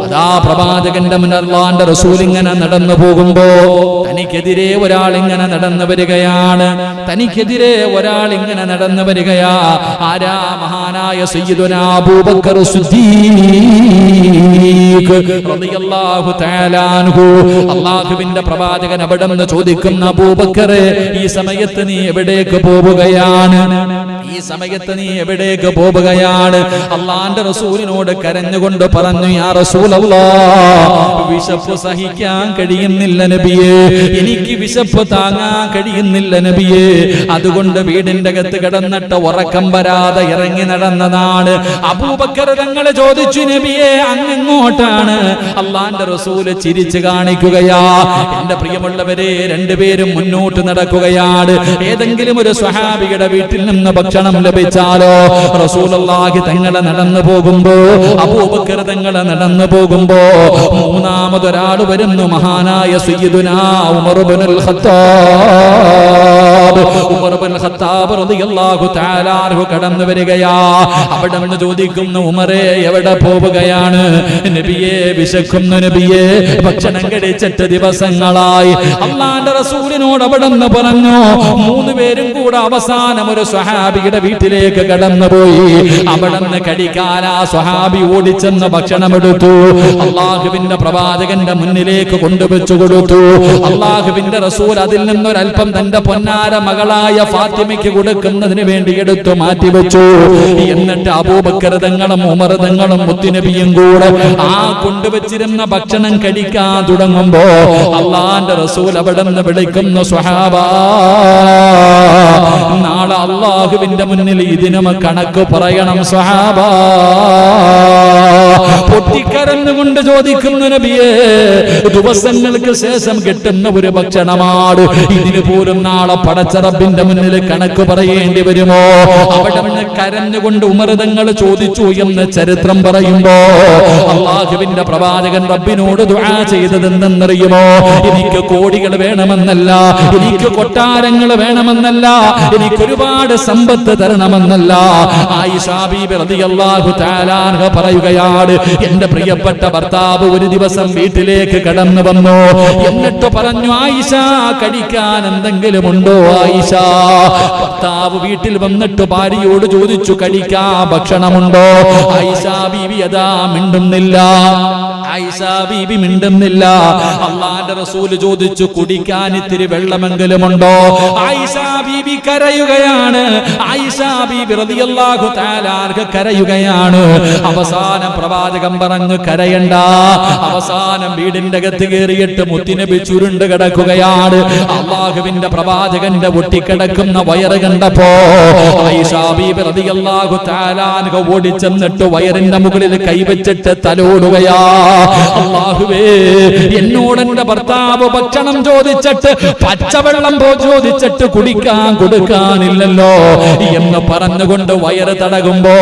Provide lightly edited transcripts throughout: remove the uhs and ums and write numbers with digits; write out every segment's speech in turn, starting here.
അതാ പ്രവാചകന്റെ മുന്നിൽ അല്ലാഹുവിന്റെ റസൂൽ ഇങ്ങനെ നടന്നു പോകുമ്പോ തനിക്കെതിരെ ഒരാൾ ഇങ്ങനെ നടന്നു വരികയാണ്. തനിക്കെതിരെ ഒരാൾ ഇങ്ങനെ നടന്നു വരികയാ. ആരാ? മഹാനായ സയ്യിദുനാ അബൂബക്കർ സിദ്ദീഖ് റളിയല്ലാഹു തആല അൻഹു. അല്ലാഹുവിന്റെ പ്രവാചകൻ അവിടെന്ന് ചോദിക്കുന്ന, അബൂബക്കറെ, ഈ സമയത്ത് നീ എവിടേക്ക് പോവുകയാണ്? ഈ സമയത്ത് നീ എവിടേക്ക് പോവുകയാണ്? അല്ലാഹുവിന്റെ റസൂലിനോട് കരഞ്ഞുകൊണ്ട് പറഞ്ഞു, യാ റസൂലല്ലാഹ്, വിശപ്പ് സഹിക്കാൻ കഴിയുന്നില്ല നബിയേ, എനിക്ക് വിശപ്പ് താങ്ങാൻ കഴിയുന്നില്ല നബിയേ. അതുകൊണ്ട് വീടിന്റെ അകത്ത് കിടന്നിട്ട് ഉറക്കം വരാതെ ഇറങ്ങി നടന്നതാണ്. അബൂബക്കർ തങ്ങളെ ചോദിച്ചു, നബിയേ അങ്ങെങ്ങോട്ടാണ്? അല്ലാഹുവിന്റെ റസൂല് ചിരിച്ചു കാണിക്കുകയാ. എന്റെ പ്രിയമുള്ളവരെ, രണ്ടുപേരും മുന്നോട്ട് നടക്കുകയാണ്. ഏതെങ്കിലും ഒരു സ്വഹാബിയുടെ വീട്ടിൽ നിന്ന് ഭക്ഷണം ലഭിച്ചാലോ, റസൂലുള്ളാഹി തങ്ങളെ നടന്നു പോകുമ്പോ, അബൂബക്കർ തങ്ങളെ നടന്നു പോകുമ്പോ മൂന്നാമതൊരാൾ വരുന്നു. മഹാനായ സയ്യിദുനാ ഉമർ ഇബ്നുൽ ഖത്താബ്. ഉമർ ഇബ്നുൽ ഖത്താബ് റളിയല്ലാഹു തആല അൻഹു കടന്നു വരികയാ. അവിടെ നിന്ന് ചോദിക്കുന്നു, ഉമറേ എവിടെ പോവുകയാണ്? നബിയേ വിശക്കുന്നു നബിയേ, ഭക്ഷണം കഴിച്ചിട്ട് ദിവസങ്ങളായി. അല്ലാഹുവിന്റെ റസൂലിനോട് അവിടെ നിന്ന് പറഞ്ഞു. മൂന്നുപേരും കൂടെ അവസാനം ഒരു സ്വഹാബിയുടെ വീട്ടിലേക്ക് കടന്നുപോയി. അവിടെ നിന്ന് കഴിക്കാൻ ആ സ്വഹാബി ഓടിച്ചെന്ന് ഭക്ഷണം എടുത്തു. അല്ലാഹുവിന്റെ പ്രവാചകന്റെ മുന്നിലേക്ക് കൊണ്ടുവച്ചു കൊടുത്തു. അല്ലാഹുവിന്റെ റസൂൽ അതിൽ നിന്നൊരൽപ്പം തന്റെ പൊന്നാര മകളായ ഫാത്തിമയ്ക്ക് കൊടുക്കുന്നതിന് വേണ്ടി എടുത്തു മാറ്റിവെച്ചു. എന്നിട്ട് അബൂബക്കർ തങ്ങളും ഉമർ തങ്ങളും മുത്തുനബിയും കൂടെ ആ കൊണ്ടുവച്ചിരുന്ന ഭക്ഷണം കഴിക്കാൻ തുടങ്ങുമ്പോ അല്ലാഹുവിന്റെ റസൂൽ അവിടെ നിന്ന് വിളിക്കുന്നു, സ്വഹാബാ, നാളെ അല്ലാഹുവിന്റെ മുന്നിൽ ഇതിനും കണക്ക് പറയണം സ്വഹാബാ. പൊട്ടിക്കരന്നുകൊണ്ട് ചോദിക്കുന്നു, നബിയേ, ദിവസങ്ങൾക്ക് ശേഷം കിട്ടുന്ന ഒരു ഭക്ഷണമാണ്, ഇതിന് പോലും നാളെ പടച്ച റബ്ബിന്റെ മുന്നിൽ കണക്ക് പറയേണ്ടി വരുമോ? അവിടെ നിന്ന് കരഞ്ഞുകൊണ്ട് ഉമർ തങ്ങൾ ചോദിച്ചു എന്ന് ചരിത്രം പറയുമ്പോ അല്ലാഹുവിന്റെ പ്രവാചകൻ റബ്ബിനോട് ദുആ ചെയ്തത് എന്തെന്നറിയുമോ? എനിക്ക് കോടികൾ വേണമെന്നല്ല, എനിക്ക് കൊട്ടാരങ്ങൾ വേണമെന്നല്ല, എനിക്ക് ഒരുപാട് സമ്പത്ത് തരണമെന്നല്ല. ആയിഷ ബീബി റളിയല്ലാഹു തആല അൻഹ പറയുകയാണ്, എന്റെ പ്രിയപ്പെട്ട ഭർത്താവ് ഒരു ദിവസം വീട്ടിലേക്ക് കടന്നു വന്നു. എന്നിട്ട് പറഞ്ഞു, ആയിഷ കഴിക്കാൻ എന്തെങ്കിലും ഉണ്ടോ ആയിഷ? ഭർത്താവ് വീട്ടിൽ വന്നിട്ട് ഭാര്യയോട് ചോദിച്ചു, കഴിക്കാൻ ഭക്ഷണമുണ്ടോ? ആയിഷ ബീബി അതാ മിണ്ടുന്നില്ല. ആയിഷ ബീബി മിണ്ടുന്നില്ല. അല്ലാഹുവിന്റെ റസൂൽ ചോദിച്ചു, കുടിക്കാൻ ഇത്തിരി വെള്ളമെങ്കിലും ഉണ്ടോ? ആയിഷ ബീബി കരയുകയാണ്. ആയിഷ ബീബി റളിയല്ലാഹു തആല അൻഹ കരയുകയാണ്. അവസാനം പ്രവാചകൻ പറഞ്ഞു, കരയണ്ട. അവസാനം വീടിന്റെ അകത്ത് കയറിയിട്ട് മുത്തുനബി ചുരുണ്ട് കിടക്കുകയാണ്. അല്ലാഹുവിന്റെ പ്രവാചകന്റെ ഒട്ടിക്കിടക്കുന്ന വയറ് കണ്ടപ്പോ ആയിഷ ബീബി റളിയല്ലാഹു തആല അൻഹ ഓടിച്ചെന്നിട്ട് വയറിന്റെ മുകളിൽ കൈവച്ചിട്ട് തലോടുകയാ. അല്ലാഹുവേ, എന്നോട് എന്റെ ഭർത്താവ് ഭക്ഷണം ചോദിച്ചിട്ട് പച്ചവെള്ളം ചോദിച്ചിട്ട് കുടിക്കാൻ കൊടുക്കാനില്ലല്ലോ എന്ന് പറഞ്ഞുകൊണ്ട് വയറ് തടകുമ്പോ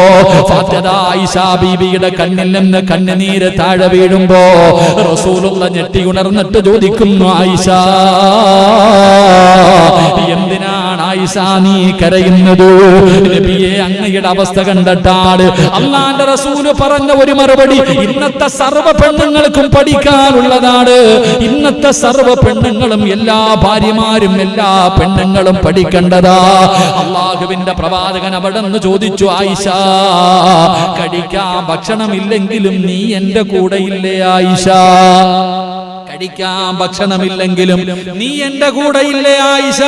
ആയിഷ ബീബിയുടെ കണ്ണിൽ നിന്ന് കണ്ണുനീര് താഴെ വീഴുമ്പോ റസൂലുള്ള ഞെട്ടി ഉണർന്നിട്ട് ചോദിക്കുന്നു, ആയിഷ, എന്തിനാണ് ആയിഷ നീ കരയുന്നത്? നബിയെ, അങ്ങയുടെ അവസ്ഥ കണ്ടിട്ടാണ്. അല്ലാഹുവിന്റെ റസൂൽ പറഞ്ഞ ഒരു മറുപടി ഇന്നത്തെ സർവ്വ പെണ്ണുങ്ങൾക്കും പഠിക്കാനുള്ളതാണ്. ഇന്നത്തെ സർവ്വ പെണ്ണുങ്ങളും, എല്ലാ ഭാര്യമാരും, എല്ലാ പെണ്ണുങ്ങളും പഠിക്കേണ്ടതാ. അല്ലാഹുവിന്റെ പ്രവാചകൻ അവിടെ നിന്ന് ചോദിച്ചു, ആയിഷ, കഴിക്കാൻ ഭക്ഷണമില്ലെങ്കിലും നീ എന്റെ കൂടെ ഇല്ലേ ആയിഷ? കഴിക്കാൻ ഭക്ഷണമില്ലെങ്കിലും നീ എന്റെ കൂടെ ഇല്ലേ ആയിഷ?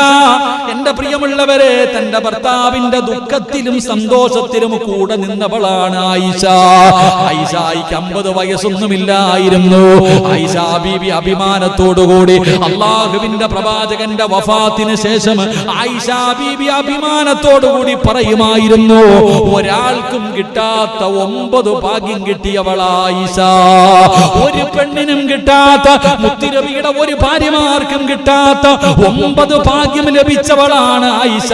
എന്റെ പ്രിയമുള്ളവരെ, തന്റെ ഭർത്താവിന്റെ ദുഃഖത്തിലും സന്തോഷത്തിലും കൂടെ നിന്നവളാണ് ആയിഷ. ആയിഷയ്ക്ക് 50 വയസ്സൊന്നുമില്ലായിരുന്നു. ആയിഷ ബീബി അഭിമാനത്തോടുകൂടി അല്ലാഹുവിന്റെ പ്രവാചകന്റെ വഫാത്തിന് ശേഷം ആയിഷ ബീബി അഭിമാനത്തോടുകൂടി പറയുമായിരുന്നു, ഒരാൾക്കും കിട്ടാത്ത 9 ഭാഗ്യം കിട്ടിയവളാ ആയിഷ. ഒരു പെണ്ണിനും കിട്ടാത്ത, മുത്തുനബിയുടെ ഒരു ഭാര്യമാർക്കും കിട്ടാത്ത 9 ഭാഗ്യം ലഭിച്ചവളാണ് ആയിഷ.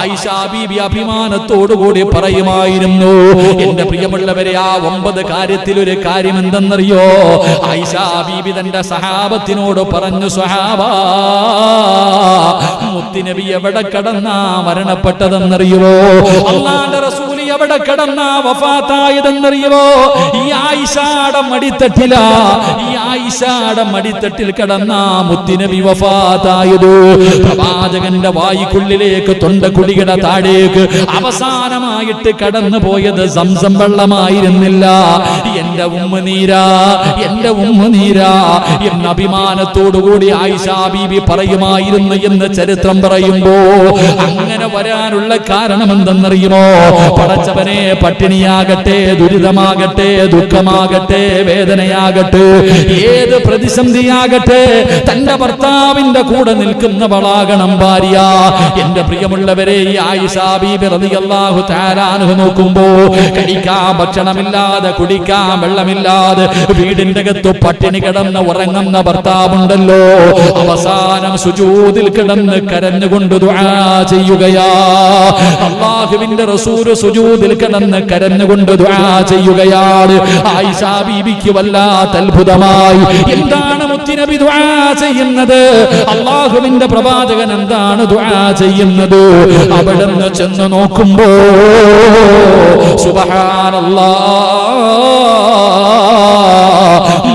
ആയിഷ ബീബി അഭിമാനത്തോടുകൂടി പറയുമായിരുന്നു. എന്റെ പ്രിയമുള്ളവരെ, ആ 9 കാര്യത്തിൽ ഒരു കാര്യം എന്തെന്നറിയോ? ആയിഷ ബീബി തന്റെ സഹാബത്തിനോട് പറഞ്ഞു, സ്വഹാബാ, മുത്തുനബി എവിടെ കടന്നാ മരണപ്പെട്ടതെന്നറിയുമോ? അല്ലാഹുവിന്റെ റസൂൽ ബീവി അവിടെ കിടന്ന വഫാത്തായതെന്നറിയുമോ? ഈ ആയിഷയുടെ മടിത്തട്ടില, ഈ ആയിഷയുടെ മടിത്തട്ടിൽ കിടന്ന മുത്തുനബി വഫാത്തായത്. പ്രവാചകന്റെ വായിക്കുള്ളിലേക്ക് തൊണ്ടക്കുടിയുടെ താഴേക്ക് അവസാനമായിട്ട് കടന്നു പോയത് സംസം വെള്ളമായിരുന്നില്ല. എന്റെ ഉമ്മനീരാ, എന്റെ ഉമ്മനീരാ എന്ന അഭിമാനത്തോടുകൂടി ആയിഷ ബീബി പറയുമായിരുന്നു എന്ന് ചരിത്രം പറയുമ്പോ, അങ്ങനെ വരാനുള്ള കാരണം എന്തെന്നറിയുമോ? പടച്ചവനെ, പട്ടിണിയാകട്ടെ, ദുരിതമാകട്ടെ, ദുഃഖമാകട്ടെ, വേദനയാകട്ടെ, ഏത് പ്രതിസന്ധിയാകട്ടെ, തന്റെ ഭർത്താവിന്റെ കൂടെ നിൽക്കുന്നവളാകണം ഭാര്യ. എന്റെ പ്രിയമുള്ളവരെ, ഈ ആയിഷ ബീബി റളിയല്ലാഹു തആല അൻഹ നോക്കുമ്പോ കഴിക്കാൻ ഭക്ഷണമില്ലാതെ, കുടിക്കാൻ വെള്ളമില്ലാതെ, വീടിന്റെ അകത്ത് പട്ടിണി കിടന്ന് ഉറങ്ങുന്ന ഭർത്താവുണ്ടല്ലോ, അവസാനം സുജൂദിൽ കിടന്ന് കരഞ്ഞുകൊണ്ട് ദുആ ചെയ്യുകയാ. അല്ലാഹുവിന്റെ റസൂൽ സുജൂദിൽ കിടന്ന് കരഞ്ഞുകൊണ്ട് ദുആ ചെയ്യുകയാണ്. ആയിഷ ബീബിക്ക് വല്ലാത്ത അത്ഭുതമായി. എന്താണ് മുത്തുനബി ദുആ ചെയ്യുന്നത്? അല്ലാഹുവിന്റെ പ്രവാചകൻ എന്താണ് ദുആ ചെയ്യുന്നത്? അവിടെ നിന്ന് ചെന്ന് നോക്കുമ്പോ സുബ്ഹാനല്ലാഹ്,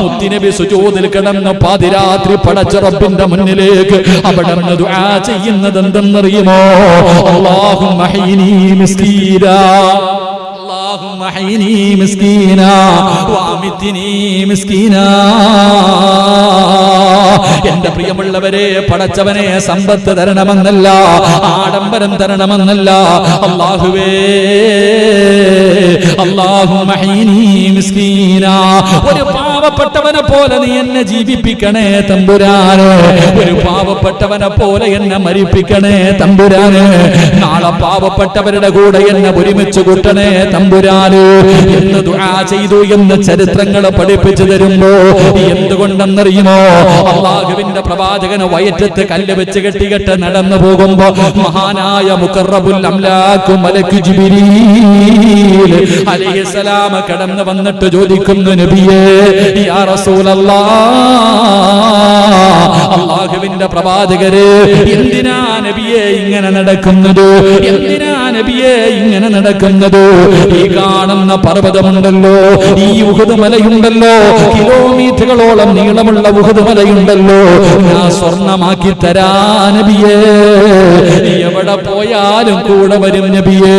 മുത്തുനബി സുജൂദിൽ കിടന്ന് പാതിരാത്രി പടച്ച റബ്ബിന്റെ മുന്നിലേക്ക് അവിടെ നിന്ന് ദുആ ചെയ്യുന്നത് എന്തെന്നറിയുമോ? അല്ലാഹുമ്മ ഹയ്യിനി മിസ്കീനാ, اللهم احيني مسكينا وامتني مسكينا. എന്റെ പ്രിയമുള്ളവരെ, പടച്ചവനെ സമ്പത്ത് തരണമെന്നല്ല, ആഡംബരം തരണമെന്നല്ല, അല്ലാഹുവേ അല്ലാഹുമ്മ ഹയ്യിനി മിസ്കീനാ, ഒരു പാവപ്പെട്ടവനെ പോലെ നീ എന്നെ ജീവിപ്പിക്കണേ തമ്പുരാനെ, ഒരു പാവപ്പെട്ടവനെ പോലെ എന്നെ മരിപ്പിക്കണേ തമ്പുരാനെ, നാളെ പാവപ്പെട്ടവരുടെ കൂടെ എന്നെ ഒരുമിച്ച് കൂട്ടണേ തമ്പുരാനെ എന്ന് ദുആ ചെയ്തു എന്ന് ചരിത്രങ്ങൾ പഠിപ്പിച്ചു തരുമ്പോ, എന്തുകൊണ്ടെന്നറിയുമോ? അല്ലാഹുവിന്റെ പ്രവാചകന് വയറ്റത്ത് കല്ല് വെച്ച് കെട്ടികെട്ട് നടന്നു പോകുമ്പോ മഹാനായ മുഖറബുൽ അംലാഖ് മലക്ക് ജിബ്രീൽ അലൈഹിസ്സലാം കടന്നു വന്നിട്ട് ചോദിക്കുന്നു, നബിയേ യാ റസൂലല്ലാഹ്, അല്ലാഹുവിന്റെ പ്രവാചകരെ, എന്തിനാ നബിയേ ഇങ്ങനെ നടക്കുന്നത്? എന്തിനാ നബിയേ ഇങ്ങനെ നടക്കുന്നത്? ഈ കാണുന്ന പർവ്വതമുണ്ടല്ലോ, ഈ ഉഹദ് മലയുണ്ടല്ലോ, കിലോമീറ്ററുകളോളം നീളമുള്ള ഉഹദ് മലയുണ്ടല്ലോ, ഞാൻ സ്വർണമാക്കി തരാ നബിയേ, എവിടെ പോയാലും കൂടെ വരും നബിയേ,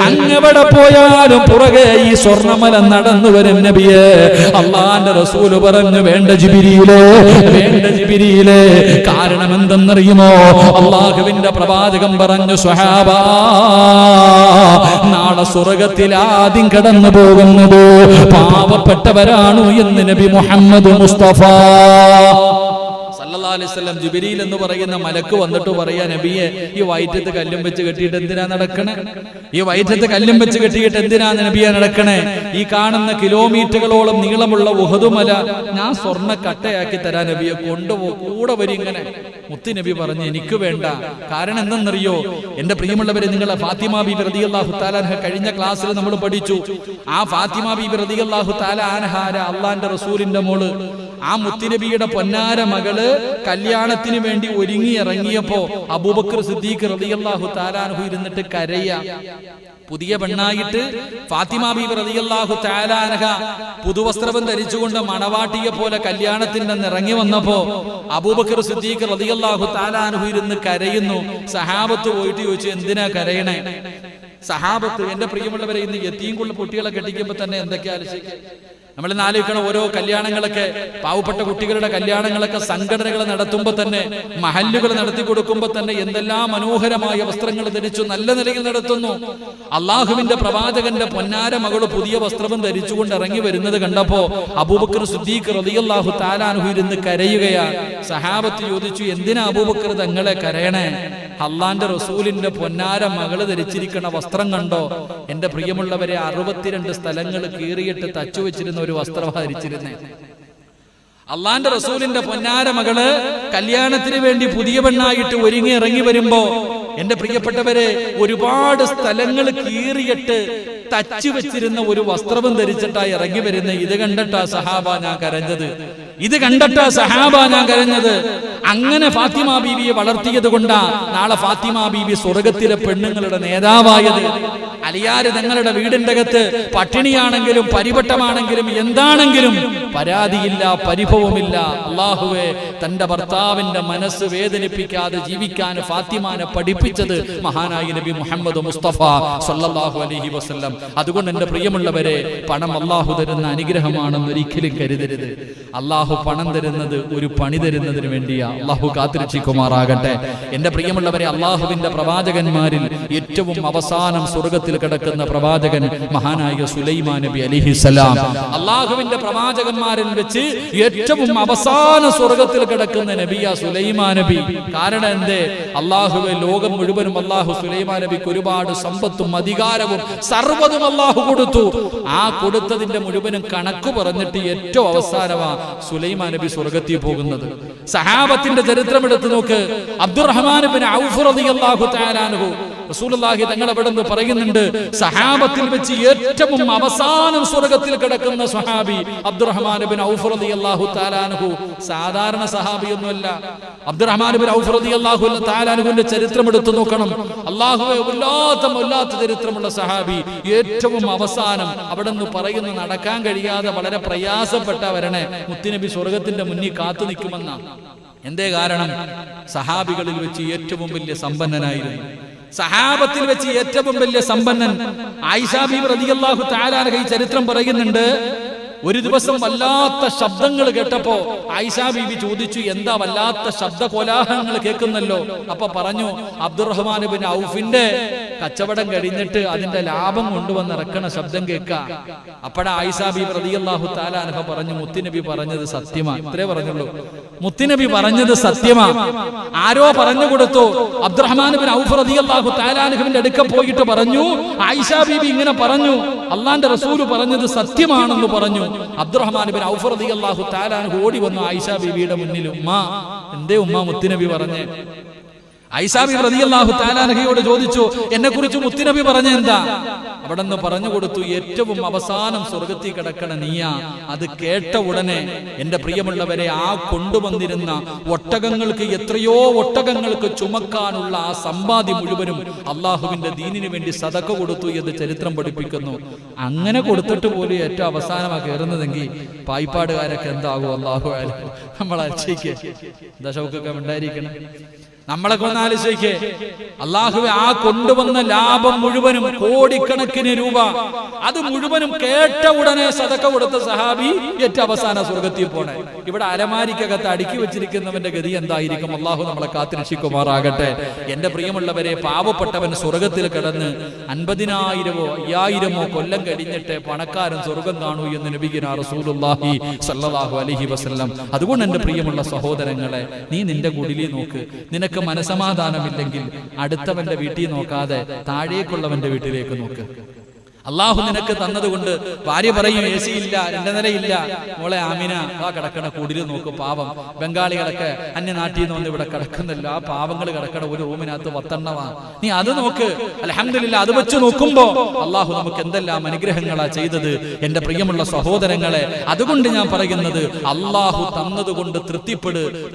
അങ്ങെവിടെ പോയാലും പുറകെ ഈ സ്വർണമല നടന്നു വരും നബിയേ. അല്ലാഹുവിന്റെ റസൂല് പറഞ്ഞു, വേണ്ട ജിബ്രീലേ, വേണ്ട ജിബ്രീലേ. കാരണം എന്തെന്നറിയുമോ? അല്ലാഹുവിന്റെ പ്രവാചകൻ പറഞ്ഞു, സ്വഹാബാ, നാളെ സ്വർഗ്ഗത്തിൽ ആദ്യം കടന്നു പോകുന്നത് പാവപ്പെട്ടവരാണു എന്ന് നബി മുഹമ്മദ് മുസ്തഫ സല്ലല്ലാഹു അലൈഹി വസല്ലം. ജിബ്രീൽ എന്ന് പറയുന്ന മലക്ക് വന്നിട്ട് പറയാ, നബിയെ ഈ വയറ്റത്ത് കല്ലും വെച്ച് കെട്ടിയിട്ട് എന്തിനാ നടക്കണേ? ഈ വയറ്റത്ത് കല്ലും വെച്ച് കെട്ടിയിട്ട് എന്തിനാണ് നബിയെ നടക്കണേ? ഈ കാണുന്ന കിലോമീറ്ററുകളോളം നീളമുള്ള ഉഹദ് മല ഞാൻ സ്വർണ്ണ കട്ടയാക്കി തരാൻ നബിയെ, കൊണ്ടുപോ, കൂടെ വരും. ഇങ്ങനെ മുത്ത് നബി പറഞ്ഞു, എനിക്ക് വേണ്ട. കാരണം എന്തെന്നറിയോ? എന്റെ പ്രിയമുള്ളവരെ, നിങ്ങളെ ഫാത്തിമ ബീബി റളിയല്ലാഹു തആല അൻഹ കഴിഞ്ഞ ക്ലാസ്സിൽ നമ്മൾ പഠിച്ചു. ആ ഫാത്തിമ ബീബി റളിയല്ലാഹു തആല അൻഹ അല്ലാഹുവിന്റെ റസൂലിന്റെ മോള്, ആ മുത്തുനബിയുടെ പൊന്നാര മകള് കല്യാണത്തിന് വേണ്ടി ഒരുങ്ങി ഇറങ്ങിയപ്പോ അബൂബക്കർ സിദ്ദീഖ് റളിയല്ലാഹു തആല അൻഹു ഇരുന്നിട്ട് കരയാ. പുതിയ പെണ്ണായിട്ട് ഫാത്തിമ ബീബി റളിയല്ലാഹു തആല അൻഹ പുതുവസ്ത്രം ധരിച്ചുകൊണ്ട് മണവാട്ടിയെ പോലെ കല്യാണത്തിന് ഇറങ്ങി വന്നപ്പോ അബൂബക്കർ സിദ്ദീഖ് റളിയല്ലാഹു തആല അൻഹു ഇരുന്ന് കരയുന്നു. സഹാബത്ത് പോയിട്ട് ചോദിച്ചു, എന്തിനാ കരയണേ? സഹാബത്ത്, എന്റെ പ്രിയമുള്ളവരെ, ഇന്ന് യതീംകുള്ള കുട്ടികളെ കെട്ടിക്കുമ്പോ തന്നെ എന്തൊക്കെയാ ആലോചിക്കുക. നമ്മൾ ആലോചിക്കണം, ഓരോ കല്യാണങ്ങളൊക്കെ, പാവപ്പെട്ട കുട്ടികളുടെ കല്യാണങ്ങളൊക്കെ സംഘടനകൾ നടത്തുമ്പോൾ തന്നെ, മഹല്ലുകൾ നടത്തി കൊടുക്കുമ്പോൾ തന്നെ എന്തെല്ലാം മനോഹരമായ വസ്ത്രങ്ങൾ ധരിച്ചു നല്ല നിലയിൽ നടത്തുന്നു. അള്ളാഹുവിന്റെ പ്രവാചകന്റെ പൊന്നാര മകള് പുതിയ വസ്ത്രവും ധരിച്ചുകൊണ്ട് ഇറങ്ങി വരുന്നത് കണ്ടപ്പോ അബൂബക്കർ സിദ്ദീഖ് റളിയല്ലാഹു തആല അൻഹു ഇരുന്ന് കരയുകയാ. സഹാബത്ത് ചോദിച്ചു, എന്തിനാ അബൂബക്കർ തങ്ങളെ കരയണേ? അള്ളാന്റെ റസൂലിന്റെ പൊന്നാര മകള് ധരിച്ചിരിക്കുന്ന വസ്ത്രം കണ്ടോ? എന്റെ പ്രിയമുള്ളവരെ, 62 സ്ഥലങ്ങൾ കീറിയിട്ട് തച്ചു വെച്ചിരുന്ന ഒരു വസ്ത്രം ധരിച്ചിരുന്നേ. അള്ളാന്റെ റസൂലിന്റെ പൊന്നാര മകള് കല്യാണത്തിന് വേണ്ടി പുതിയ പെണ്ണായിട്ട് ഒരുങ്ങി ഇറങ്ങി വരുമ്പോ, എന്റെ പ്രിയപ്പെട്ടവരെ, ഒരുപാട് സ്ഥലങ്ങൾ കീറിയിട്ട് തച്ചു വെച്ചിരുന്ന ഒരു വസ്ത്രവും ധരിച്ചിട്ടാ ഇറങ്ങി വരുന്ന. ഇത് കണ്ടിട്ടാ സഹാബ ഞാൻ കരഞ്ഞത്, ഇത് കണ്ടിട്ടാ സഹാബ ഞാൻ കരഞ്ഞത്. അങ്ങനെ ഫാത്തിമ ബീവിയെ വളർത്തിയത് കൊണ്ടാ നാളെ ഫാത്തിമ ബീവി സ്വർഗത്തിലെ പെണ്ണുങ്ങളുടെ നേതാവായത്. അലിയാര് തങ്ങളുടെ വീടിന്റെ അകത്ത് പട്ടിണിയാണെങ്കിലും പരിവട്ടമാണെങ്കിലും എന്താണെങ്കിലും പരാതിയില്ല, പരിഭവമില്ല. അള്ളാഹുവേ, തന്റെ ഭർത്താവിന്റെ മനസ്സ് വേദനിപ്പിക്കാതെ ജീവിക്കാൻ ഫാത്തിമാനെ പഠിപ്പിച്ചത് മഹാനായ നബി മുഹമ്മദ് മുസ്തഫ സല്ലല്ലാഹു അലൈഹി വസല്ലം. അതുകൊണ്ട് എന്റെ പ്രിയമുള്ളവരെ, പണം അള്ളാഹു തരുന്ന അനുഗ്രഹമാണെന്ന് ഒരിക്കലും കരുതരുത്. അള്ളാഹു പണം തരുന്നത് ഒരു പണി തരുന്നതിന് വേണ്ടിയാ. അള്ളാഹു കാത്തിരക്ഷിക്കുമാറാകട്ടെ. എന്റെ പ്രിയമുള്ളവരെ, അള്ളാഹുവിന്റെ പ്രവാചകന്മാരിൽ ഏറ്റവും അവസാനം സ്വർഗത്തിൽ കിടക്കുന്ന പ്രവാചകൻ മഹാനായ സുലൈമാൻ നബി അലൈഹിസ്സലാം. അള്ളാഹുവിന്റെ പ്രവാചകന്മാരിൽ വെച്ച് ഏറ്റവും അവസാന സ്വർഗത്തിൽ കിടക്കുന്ന നബിയാ സുലൈമാൻ നബി. കാരണം എന്തേ? അള്ളാഹുവെ, ലോകം മുഴുവനും അള്ളാഹു സുലൈമാൻ നബിക്ക് ഒരുപാട് സമ്പത്തും അധികാരവും സർവ്വതും അള്ളാഹു കൊടുത്തു. ആ കൊടുത്തതിന്റെ മുഴുവനും കണക്ക് പറഞ്ഞിട്ട് ഏറ്റവും അവസാനമാ സുലൈമാൻ നബി സ്വർഗത്തിൽ പോകുന്നത്. സഹാബത്തിന്റെ ചരിത്രം എടുത്തു നോക്ക്. അബ്ദുറഹ്മാൻ ഇബ്നു ഔഫ് റളിയല്ലാഹു തആല അൻഹു, റസൂലുള്ളാഹി തങ്ങൾ അവിടെ നിന്ന് പറയുന്നുണ്ട്, സഹാബത്തിൽ വെച്ച് ഏറ്റവും അവസാനം സ്വർഗത്തിൽ കിടക്കുന്ന സ്വഹാബി അബ്ദുറഹ്മാൻ ഇബ്നു ഔഫ് റളിയല്ലാഹു തആല അൻഹു. സാധാരണ സഹാബിയൊന്നുമല്ല. അബ്ദുറഹ്മാൻ ഇബ്നു ഔഫ് റളിയല്ലാഹു തആല അൻഹുവിന്റെ ചരിത്രം എടുത്തു നോക്കണം. അല്ലാഹുവേ, വല്ലാത്ത ചരിത്രമുള്ള സഹാബി. ഏറ്റവും അവസാനം അവിടെ നിന്ന് പറയുന്ന നടക്കാൻ കഴിയാതെ വളരെ പ്രയാസപ്പെട്ട വരണേ മുത്തുനബി സ്വർഗത്തിന്റെ മുന്നിൽ കാത്തു നിൽക്കുമെന്നാണ്. എന്തേ കാരണം? സഹാബികളിൽ വെച്ച് ഏറ്റവും വലിയ സമ്പന്നനായിരുന്നു. സഹാബത്തിൽ വെച്ച് ഏറ്റവും വലിയ സമ്പന്നൻ ആയിഷ ബീവി റളിയല്ലാഹു തആല അൻഹ ഈ ചരിത്രം പറയുന്നുണ്ട്. ഒരു ദിവസം വല്ലാത്ത ശബ്ദങ്ങൾ കേട്ടപ്പോ ആയിഷ ബീവി ചോദിച്ചു, എന്താ വല്ലാത്ത ശബ്ദ കോലാഹലങ്ങൾ കേൾക്കുന്നല്ലോ? അപ്പൊ പറഞ്ഞു, അബ്ദുറഹ്മാൻ ഇബ്നു ഔഫിന്റെ കച്ചവടം കഴിഞ്ഞിട്ട് അതിന്റെ ലാഭം കൊണ്ടുവന്നിറക്കണ ശബ്ദം കേൾക്കാം. അപ്പോഴാ ആയിഷ ബീവി റളിയല്ലാഹു തആല അൻഹ പറഞ്ഞു, മുത്തുനബി പറഞ്ഞത് സത്യമാ. ഇത്രേ പറഞ്ഞുള്ളൂ. മുത്തുനബി പറഞ്ഞത് സത്യമാ. ആരോ പറഞ്ഞു കൊടുത്തു. അബ്ദുറഹ്മാൻ ഇബ്നു ഔഫ് റളിയല്ലാഹു തആല അൻഹുവിന്റെ അടുക്ക പോയിട്ട് പറഞ്ഞു, ആയിഷ ബീവി ഇങ്ങനെ പറഞ്ഞു, അള്ളാന്റെ റസൂല് പറഞ്ഞത് സത്യമാണെന്ന് പറഞ്ഞു. അബ്ദുറഹ്മാൻ ഇബ്നു ഔഫ് റളിയല്ലാഹു തആല അൻഹു ഓടി വന്നു ആയിഷ ബീവിയുടെ മുന്നിൽ. ഉമ്മ, എന്തേ ഉമ്മ മുത്തുനബി പറഞ്ഞേ? ആയിഷ ബീവി റളിയല്ലാഹു തആല അൻഹയോട് ചോദിച്ചു, എന്നെ കുറിച്ച് മുത്തുനബി പറഞ്ഞ എന്താ? അവിടെ നിന്ന് പറഞ്ഞു കൊടുത്തു, ഏറ്റവും അവസാനം സ്വർഗത്തിൽ കിടക്കണ നീയാ. അത് കേട്ട ഉടനെ എന്റെ പ്രിയമുള്ളവരെ, ആ കൊണ്ടുവന്നിരുന്ന ഒട്ടകങ്ങൾക്ക്, എത്രയോ ഒട്ടകങ്ങൾക്ക് ചുമക്കാനുള്ള ആ സമ്പാദ്യം മുഴുവനും അള്ളാഹുവിന്റെ ദീനിന് വേണ്ടി സദഖ കൊടുത്തു എന്ന് ചരിത്രം പഠിപ്പിക്കുന്നു. അങ്ങനെ കൊടുത്തിട്ട് പോലും ഏറ്റവും അവസാനമാണ് കയറുന്നതെങ്കിൽ പായിപ്പാടുകാരൊക്കെ എന്താകും? അള്ളാഹു നമ്മൾ അലച്ചയ്ക്ക് ദശമൊക്കെ ഉണ്ടായിരിക്കണം. നമ്മളൊക്കെ ഒന്ന് ആലോചിക്കേ. അള്ളാഹുവെ, ആ കൊണ്ടുവന്ന ലാഭം മുഴുവനും കോടിക്കണക്കിന് രൂപ, അത് മുഴുവനും കേട്ട ഉടനെ സദഖ കൊടുത്ത സഹാബി ഏറ്റവും അവസാന സ്വർഗത്തിൽ പോണേ. ഇവിടെ അലമാരിക്കകത്ത് അടുക്കി വെച്ചിരിക്കുന്നവന്റെ ഗതി എന്തായിരിക്കും? അള്ളാഹു നമ്മളെ കാത്തിരക്ഷിക്കുമാറാകട്ടെ. എന്റെ പ്രിയമുള്ളവരെ, പാവപ്പെട്ടവൻ സ്വർഗത്തിൽ കിടന്ന് 50,000 5000 കൊല്ലം കഴിഞ്ഞിട്ട് പണക്കാരൻ സ്വർഗം കാണൂ എന്ന് നബിയുനാ റസൂലുള്ളാഹി സ്വല്ലല്ലാഹു അലൈഹി വസല്ലം. അതുകൊണ്ട് എന്റെ പ്രിയമുള്ള സഹോദരങ്ങളെ, നീ നിന്റെ കുടിലിൽ നോക്ക്. നിനക്ക് മനസമാധാനമില്ലെങ്കിൽ അടുത്തവന്റെ വീട്ടിൽ നോക്കാതെ താഴേക്കുള്ളവന്റെ വീട്ടിലേക്ക് നോക്ക്. അള്ളാഹു നിനക്ക് തന്നതുകൊണ്ട് ഭാര്യ പറയും, എ സി ഇല്ല, 2 നിലയില്ല. മോളെ ആമിന, ആ കിടക്കണ കുടില് നോക്ക്. പാവം ബംഗാളികളൊക്കെ അന്യനാട്ടിൽ നിന്ന് വന്ന് ഇവിടെ കിടക്കുന്നില്ല. ആ പാവങ്ങൾ കിടക്കണ ഒരു റൂമിനകത്ത് 10 നീ അത് നോക്ക്. അൽഹംദുലില്ലാ, അത് വെച്ച് നോക്കുമ്പോ അള്ളാഹു നമുക്ക് എന്തെല്ലാം അനുഗ്രഹങ്ങളാ ചെയ്തത് എന്റെ പ്രിയമുള്ള സഹോദരങ്ങളെ. അതുകൊണ്ട് ഞാൻ പറയുന്നത്, അള്ളാഹു തന്നതുകൊണ്ട്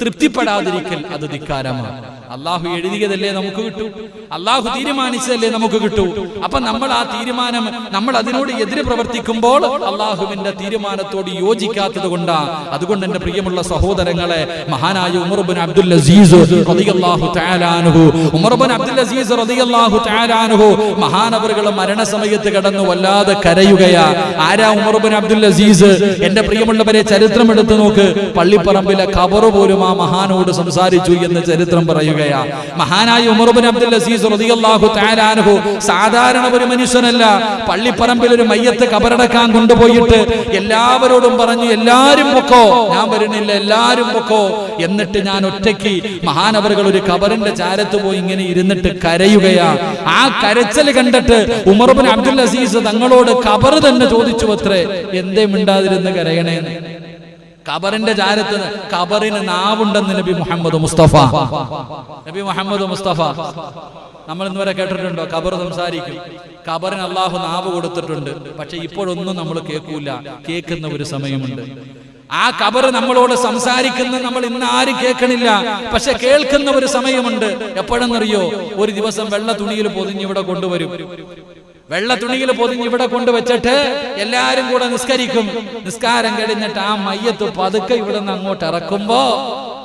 തൃപ്തിപ്പെടാതിരിക്കൽ അത് ധിക്കാരമാണ്. അള്ളാഹു എഴുതിയതല്ലേ നമുക്ക് കിട്ടൂ, അള്ളാഹു തീരുമാനിച്ചതല്ലേ നമുക്ക് കിട്ടൂ. അപ്പൊ നമ്മൾ ആ തീരുമാനം, നമ്മൾ അതിനോട് എതിര് പ്രവർത്തിക്കുമ്പോൾ അള്ളാഹുവിന്റെ തീരുമാനത്തോട് യോജിക്കാത്തത് കൊണ്ടാണ്. അതുകൊണ്ട് എന്റെ പ്രിയമുള്ള സഹോദരങ്ങളെ, മഹാനായ ഉമർ ഇബ്നു അബ്ദുൽ അസീസ് റളിയല്ലാഹു തആല അൻഹു, ഉമർ ഇബ്നു അബ്ദുൽ അസീസ് റളിയല്ലാഹു തആല അൻഹു മഹാനവറുകൾ മരണസമയത്ത് കടന്നു വല്ലാതെ കരയുകയാ. ആരാ ഉമർ ഇബ്നു അബ്ദുൽ അസീസ്? എന്റെ പ്രിയമുള്ളവരെ, ചരിത്രം എടുത്തു നോക്ക്. പള്ളിപ്പറമ്പിലെ ഖബർ പോലും ആ മഹാനോട് സംസാരിച്ചു എന്ന് ചരിത്രം പറയുകയാ. മഹാനായ ഉമർ ഇബ്നു അബ്ദുൽ അസീസ് റളിയല്ലാഹു തആല അൻഹു സാധാരണ ഒരു മനുഷ്യനല്ല. പള്ളിപ്പറമ്പിൽ ഒരു മയ്യത്ത് കബറടക്കാൻ കൊണ്ടുപോയിട്ട് എല്ലാവരോടും പറഞ്ഞു, എല്ലാരും പൊക്കോ, ഞാൻ വരുന്നില്ല, എല്ലാരും പൊക്കോ. എന്നിട്ട് ഞാൻ ഒറ്റയ്ക്ക് മഹാനവറുകൾ ഒരു കബറിന്റെ ചാരത്ത് പോയി ഇങ്ങനെ ഇരുന്നിട്ട് കരയുകയാ. ആ കരച്ചൽ കണ്ടിട്ട് ഉമർ ഇബ്നു അബ്ദുൽ അസീസ് തങ്ങളോട് കബർ തന്നെ ചോദിച്ചു അത്രേ, എന്തേ മിണ്ടാതിരുന്ന് കരയണേന്ന്. കബറിന്റെ ചാരത്ത് കബറിന് നാവുണ്ടെന്ന് നബി മുഹമ്മദ് മുസ്തഫ. നബി മുഹമ്മദ് മുസ്തഫ നമ്മൾ ഇന്നുവരെ കേട്ടിട്ടുണ്ടോ? കബർ സംസാരിക്കും. കബറിന് അള്ളാഹു നാവ് കൊടുത്തിട്ടുണ്ട്. പക്ഷെ ഇപ്പോഴൊന്നും നമ്മൾ കേൾക്കൂല. കേൾക്കുന്ന ഒരു സമയമുണ്ട്. ആ കബർ നമ്മളോട് സംസാരിക്കുന്ന നമ്മൾ ഇന്ന് ആരും കേൾക്കണില്ല. പക്ഷെ കേൾക്കുന്ന ഒരു സമയമുണ്ട്. എപ്പോഴെന്നറിയോ? ഒരു ദിവസം വെള്ള തുണിയിൽ പൊതിഞ്ഞ് ഇവിടെ കൊണ്ടുവരും. വെള്ള തുണിയിൽ പൊതിഞ്ഞ് ഇവിടെ കൊണ്ടുവച്ചിട്ട് എല്ലാരും കൂടെ നിസ്കരിക്കും. നിസ്കാരം കഴിഞ്ഞിട്ട് ആ മയ്യത്ത് പതുക്കെ ഇവിടെ നിന്ന് അങ്ങോട്ട് ഇറക്കുമ്പോ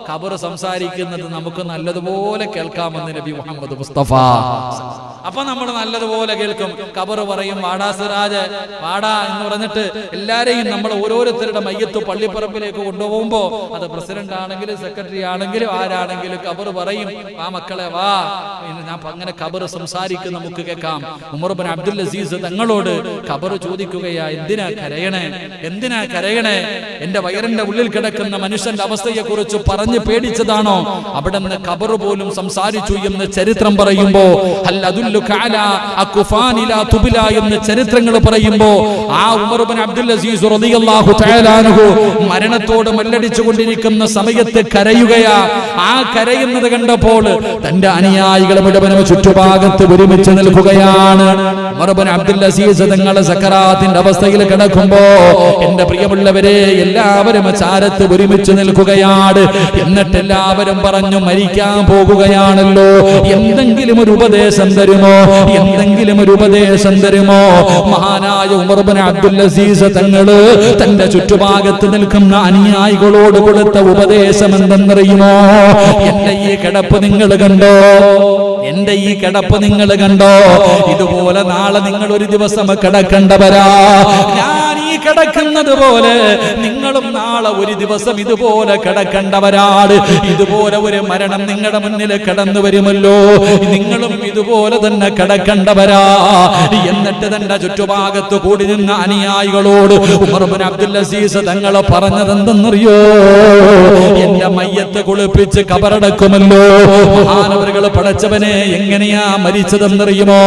ഖബർ സംസാരിക്കുന്നത് നമുക്ക് നല്ലതുപോലെ കേൾക്കാമെന്ന് നബി മുഹമ്മദ് മുസ്തഫ. അപ്പൊ നമ്മൾ നല്ലതുപോലെ കേൾക്കും. ഖബർ പറയും വാടാ സിറാജ് വാടാ എന്ന് പറഞ്ഞിട്ട് എല്ലാരെയും നമ്മൾ ഓരോരുത്തരുടെ മയ്യത്ത് പള്ളിപ്പറമ്പിലേക്ക് കൊണ്ടുപോകുമ്പോ അത് പ്രസിഡന്റ് ആണെങ്കിലും സെക്രട്ടറി ആണെങ്കിലും ആരാണെങ്കിലും ഖബർ പറയും ആ മക്കളെ വാ. ഞാൻ അങ്ങനെ ഖബർ സംസാരിക്കും, നമുക്ക് കേൾക്കാം. ഉമർ ഇബ്നു അബ്ദുൽ അസീസ് തങ്ങളോട് ഖബർ ചോദിക്കുകയാ, എന്തിനാ കരയണേ, എന്തിനാ കരയണേ? എന്റെ വയറിന്റെ ഉള്ളിൽ കിടക്കുന്ന മനുഷ്യന്റെ അവസ്ഥയെ കുറിച്ച് പറഞ്ഞു പേടിച്ചതാണോ? അവിടെ നിന്ന് ഖബർ പോലും സംസാരിച്ചു എന്ന് ചരിത്രം പറയുമ്പോ എന്ന് ചരിത്രങ്ങൾ പറയുമ്പോ ആ ഉമർ ഇബ്നു അബ്ദുൽ അസീസ് റളിയല്ലാഹു തആല അൻഹു മരണത്തോട് മല്ലടിച്ചു കൊണ്ടിരിക്കുന്ന സമയത്ത് കരയുകയാ. ആ കരയുന്നത് കണ്ടപ്പോൾ തന്റെ അനുയായികൾ മുഴുവനും ചുറ്റുഭാഗത്ത് ഒരുമിച്ച് നിൽക്കുകയാണ്. ഉമർ ഇബ്നു അബ്ദുൽ അസീസ് തങ്ങളുടെ സക്കറാത്തിന്റെ അവസ്ഥയിൽ കിടക്കുമ്പോ എന്റെ പ്രിയമുള്ളവരെ എല്ലാവരും ചാരത്ത് ഒരുമിച്ച് നിൽക്കുകയാണ്. എന്നിട്ട് എല്ലാവരും പറഞ്ഞു, മരിക്കാൻ പോകുകയാണല്ലോ, എന്തെങ്കിലും ഒരു ഉപദേശം തരുമോ, എന്തെങ്കിലും ഒരു ഉപദേശം തരുമോ? മഹാനായ ഉമർ ഇബ്നു അബ്ദുൽ അസീസ് തങ്ങള് തന്റെ ചുറ്റുഭാഗത്ത് നിൽക്കുന്ന അനുയായികളോട് കൊടുത്ത ഉപദേശം എന്തെന്നറിയുമോ? എന്റെ ഈ കിടപ്പ് നിങ്ങൾ കണ്ടോ? എന്റെ ഈ കിടപ്പ് നിങ്ങൾ കണ്ടോ? ഇതുപോലെ നാളെ നിങ്ങൾ ഒരു ദിവസം കിടക്കേണ്ടവരാ. ഞാൻ ഈ കിടക്കുന്നത് പോലെ നിങ്ങളും നാളെ ഒരു ദിവസം ഇതുപോലെ കിടക്കേണ്ടവരാണ്. ഇതുപോലെ ഒരു മരണം നിങ്ങളുടെ മുന്നിൽ കടന്നു വരുമല്ലോ, നിങ്ങളും ഇതുപോലെ തന്നെ കിടക്കേണ്ടവരാ. എന്നിട്ട് തന്റെ ചുറ്റുഭാഗത്ത് കൂടി നിന്ന അനുയായികളോട് ഉമർ ഇബ്നു അബ്ദുൽ അസീസ് തങ്ങൾ പറഞ്ഞതെന്തെന്നറിയോ? എന്റെ മയ്യത്ത് കുളിപ്പിച്ച് കബറടക്കുമല്ലോ. മഹാനവറുകൾ പടച്ചവനെ എങ്ങനെയാ മരിച്ചതെന്നറിയുമോ?